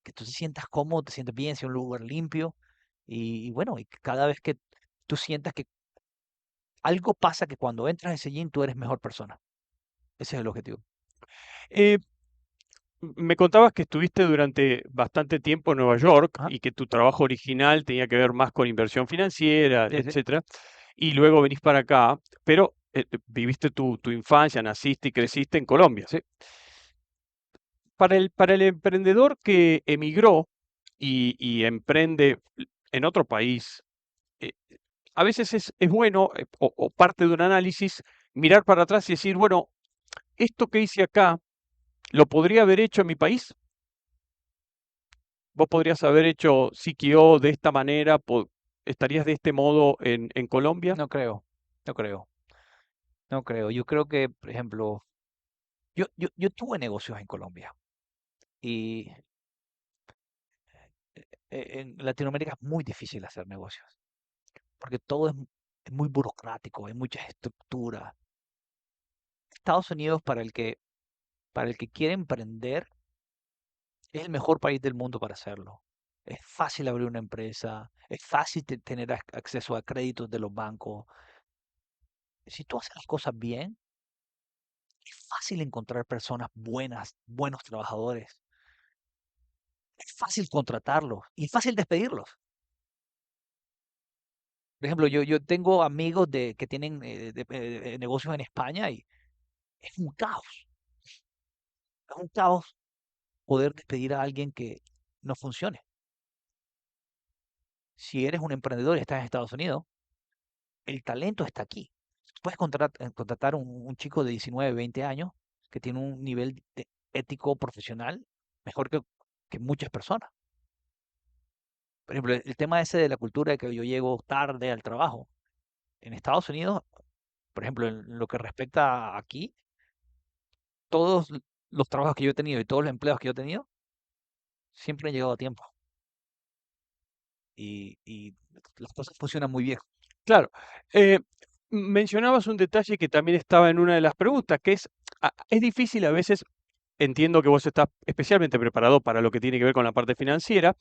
que tú te sientas cómodo, te sientes bien, sea un lugar limpio, y bueno, y cada vez que tú sientas que algo pasa que cuando entras a ese gym tú eres mejor persona. Ese es el objetivo. Eh, Me contabas que estuviste durante bastante tiempo en Nueva York Ajá. y que tu trabajo original tenía que ver más con inversión financiera, Sí, sí, etcétera, y luego venís para acá, pero viviste tu infancia, naciste y sí, creciste en Colombia. sí. Para el emprendedor que emigró y emprende en otro país, eh, a veces es bueno, o parte de un análisis, mirar para atrás y decir, bueno, esto que hice acá, ¿lo podría haber hecho en mi país? Vos podrías haber hecho CKO de esta manera, estarías de este modo en Colombia. No creo, no creo, no creo. Yo creo que, por ejemplo, yo tuve negocios en Colombia y en Latinoamérica es muy difícil hacer negocios porque todo es muy burocrático, hay muchas estructuras. Estados Unidos, para el que quiere emprender, es el mejor país del mundo para hacerlo. Es fácil abrir una empresa, es fácil tener acceso a créditos de los bancos. Si tú haces las cosas bien, es fácil encontrar personas buenas, buenos trabajadores. Es fácil contratarlos y es fácil despedirlos. Por ejemplo, yo tengo amigos que tienen negocios en España y es un caos. Es un caos poder despedir a alguien que no funcione. Si eres un emprendedor y estás en Estados Unidos, el talento está aquí. Puedes contratar un chico de 19, 20 años que tiene un nivel ético profesional mejor que muchas personas. Por ejemplo, el tema ese de la cultura de que yo llego tarde al trabajo. En Estados Unidos, por ejemplo, en lo que respecta a aquí, todos los trabajos que yo he tenido y todos los empleos que yo he tenido, siempre han llegado a tiempo. Y las cosas funcionan muy bien. Claro. Mencionabas un detalle que también estaba en una de las preguntas, que es difícil a veces, entiendo que vos estás especialmente preparado para lo que tiene que ver con la parte financiera,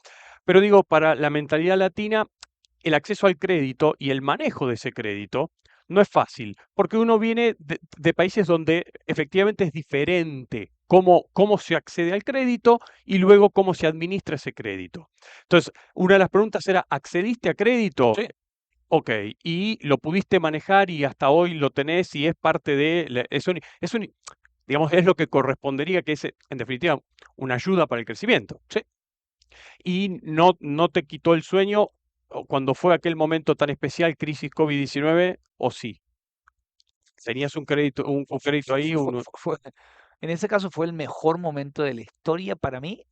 pero digo, para la mentalidad latina, el acceso al crédito y el manejo de ese crédito no es fácil, porque uno viene de países donde efectivamente es diferente cómo se accede al crédito y luego cómo se administra ese crédito. Entonces, una de las preguntas era, ¿accediste a crédito? Sí. Ok, y lo pudiste manejar y hasta hoy lo tenés y es parte de, digamos, es lo que correspondería, que es, en definitiva, una ayuda para el crecimiento. Sí. Y no te quitó el sueño cuando fue aquel momento tan especial, crisis COVID-19, o sí. Tenías un crédito, un crédito ahí, En ese caso fue el mejor momento de la historia para mí.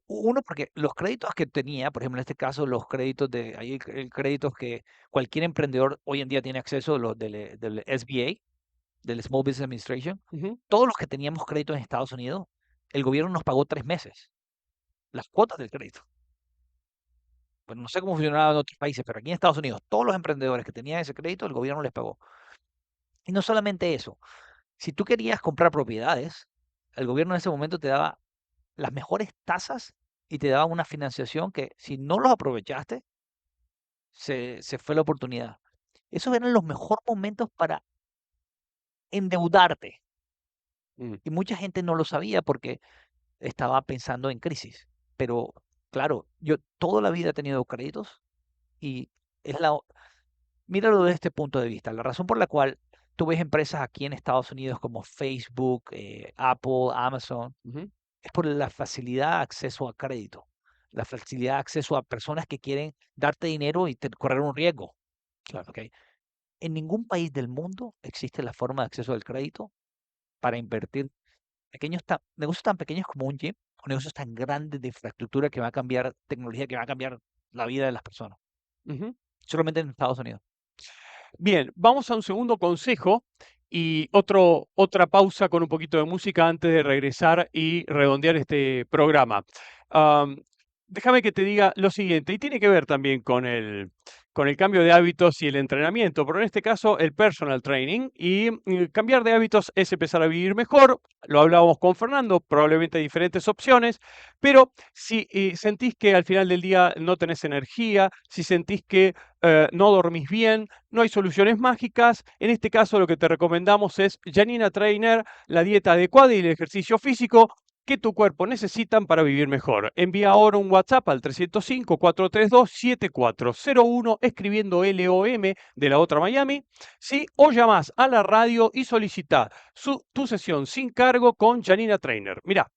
Uno, porque los créditos que tenía, por ejemplo, en este caso, los créditos hay créditos que cualquier emprendedor hoy en día tiene acceso, los del SBA, del Small Business Administration. Ujú. Todos los que teníamos crédito en Estados Unidos, el gobierno nos pagó 3 meses las cuotas del crédito. Pues no sé cómo funcionaba en otros países, pero aquí en Estados Unidos, todos los emprendedores que tenían ese crédito, el gobierno les pagó. Y no solamente eso, si tú querías comprar propiedades, el gobierno en ese momento te daba las mejores tasas y te daba una financiación que si no los aprovechaste, se fue la oportunidad. Esos eran los mejores momentos para endeudarte. Mm. Y mucha gente no lo sabía porque estaba pensando en crisis. Pero claro, yo toda la vida he tenido créditos y es míralo desde este punto de vista. La razón por la cual tú ves empresas aquí en Estados Unidos como Facebook, Apple, Amazon, Ujú. es por la facilidad de acceso a crédito, la facilidad de acceso a personas que quieren darte dinero y correr un riesgo. Claro. ¿Ok? En ningún país del mundo existe la forma de acceso al crédito para invertir negocios tan pequeños como un gym o negocios tan grandes de infraestructura que va a cambiar, tecnología que va a cambiar la vida de las personas. Ujú. Solamente en Estados Unidos. Bien, vamos a un segundo consejo y otra pausa con un poquito de música antes de regresar y redondear este programa. Am, Déjame que te diga lo siguiente, y tiene que ver también con el cambio de hábitos y el entrenamiento, pero en este caso el personal training. Y cambiar de hábitos es empezar a vivir mejor. Lo hablábamos con Fernando, probablemente hay diferentes opciones, pero si sentís que al final del día no tenés energía, si sentís que no dormís bien, no hay soluciones mágicas. En este caso lo que te recomendamos es Janina Trainer, la dieta adecuada y el ejercicio físico que tu cuerpo necesitan para vivir mejor. Envía ahora un WhatsApp al 305-432-7401 escribiendo LOM de la otra Miami, ¿sí? O llamás a la radio y solicita tu sesión sin cargo con Janina Trainer. Mirá.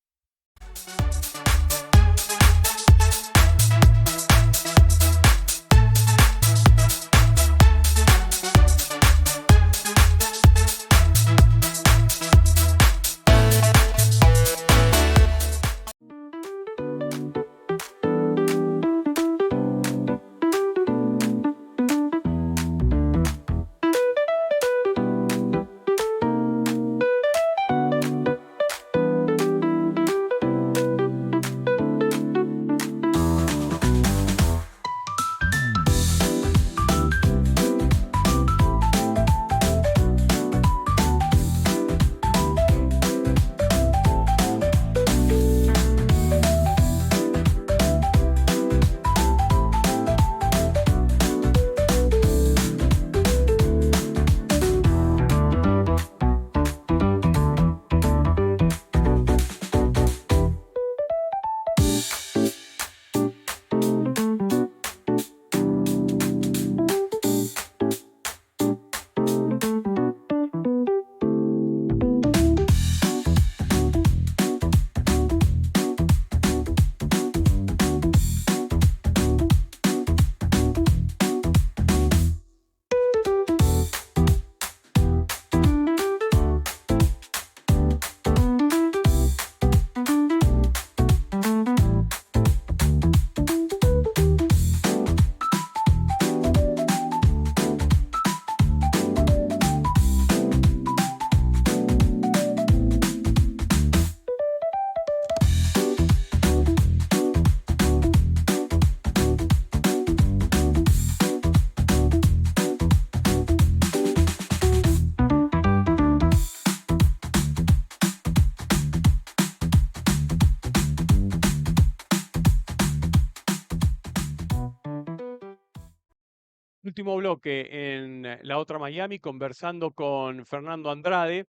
último bloque en La Otra Miami, conversando con Fernando Andrade,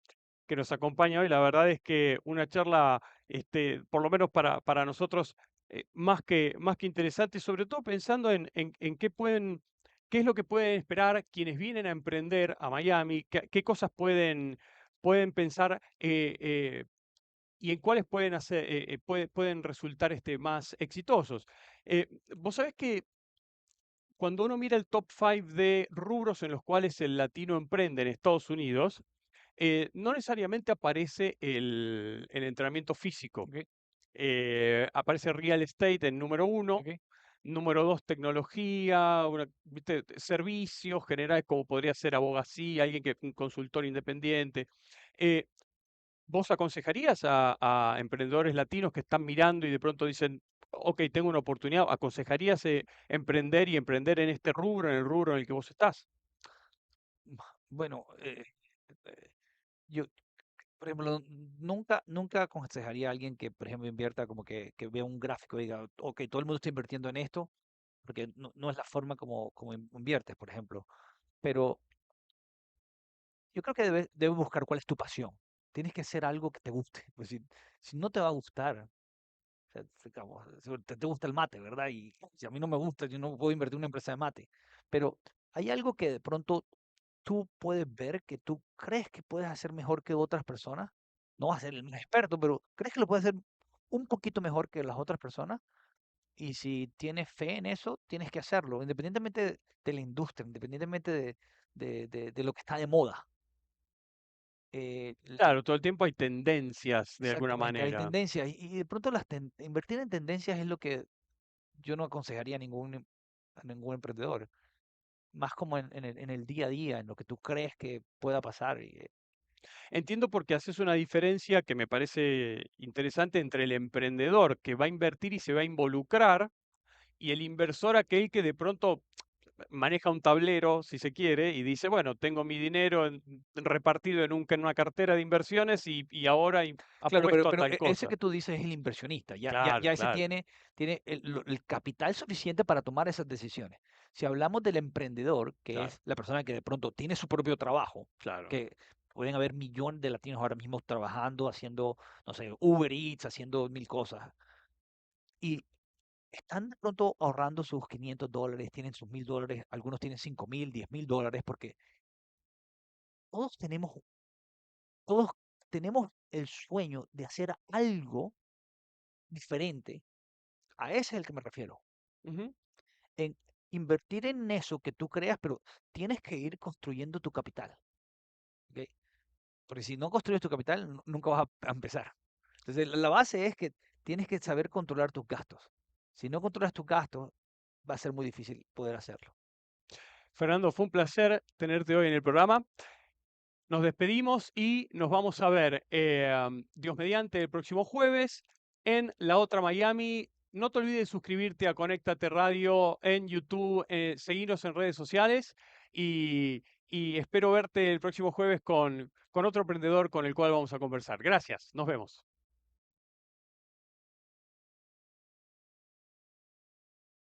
que nos acompaña hoy. La verdad es que una charla, por lo menos para nosotros, más que interesante, sobre todo pensando en qué es lo que pueden esperar quienes vienen a emprender a Miami, qué cosas pueden pensar y en cuáles pueden pueden resultar más exitosos. Vos sabés que cuando uno mira el top 5 de rubros en los cuales el latino emprende en Estados Unidos, no necesariamente aparece el entrenamiento físico. Ok, Aparece real estate en número 1, ok. número 2 tecnología, ¿viste? Servicios generales como podría ser abogacía, un consultor independiente. Eh, ¿Vos aconsejarías a emprendedores latinos que están mirando y de pronto dicen, ok, tengo una oportunidad? ¿Aconsejarías emprender y emprender en este rubro, en el rubro en el que vos estás? Bueno, eh, yo, por ejemplo, nunca aconsejaría a alguien que, por ejemplo, invierta como que vea un gráfico y diga, ok, todo el mundo está invirtiendo en esto, porque no es la forma como inviertes, por ejemplo. Pero yo creo que debes buscar cuál es tu pasión. Tienes que hacer algo que te guste. Pues si no te va a gustar, o sea, digamos, si te gusta el mate, ¿verdad? Y si a mí no me gusta, yo no puedo invertir en una empresa de mate. Pero hay algo que de pronto tú puedes ver que tú crees que puedes hacer mejor que otras personas. No vas a ser el más experto, pero crees que lo puedes hacer un poquito mejor que las otras personas. Y si tienes fe en eso, tienes que hacerlo, independientemente de la industria, independientemente de lo que está de moda. Eh, l- Claro, todo el tiempo hay tendencias de alguna Exactamente, hay manera. tendencias y de pronto invertir en tendencias es lo que yo no aconsejaría a ningún emprendedor, más como en el día a día, en lo que tú crees que pueda pasar. Entiendo porque haces una diferencia que me parece interesante entre el emprendedor que va a invertir y se va a involucrar y el inversor aquel que de pronto maneja un tablero, si se quiere, y dice, bueno, tengo mi dinero repartido en una cartera de inversiones y ahora Claro, pero, apuesto a pero tal ese cosa. que tú dices es el inversionista, Claro, ya ese claro, tiene el capital suficiente para tomar esas decisiones. Si hablamos del emprendedor, que claro, es la persona que de pronto tiene su propio trabajo, claro. que pueden haber millones de latinos ahora mismo trabajando, haciendo, no sé, Uber Eats, haciendo mil cosas, y están de pronto ahorrando sus $500, tienen sus $1000, algunos tienen 5000, $10,000, porque todos tenemos, todos tenemos el sueño de hacer algo diferente. A ese es el que me refiero. Ujú. En invertir en eso que tú creas, pero tienes que ir construyendo tu capital. ¿Ok? Porque si no construyes tu capital, nunca vas a empezar. Entonces, la base es que tienes que saber controlar tus gastos. Si no controlas tus gastos, va a ser muy difícil poder hacerlo. Fernando, fue un placer tenerte hoy en el programa. Nos despedimos y nos vamos a ver, Dios mediante, el próximo jueves en La Otra Miami. No te olvides de suscribirte a Conéctate Radio en YouTube, seguirnos en redes sociales y espero verte el próximo jueves con otro emprendedor con el cual vamos a conversar. Gracias, nos vemos.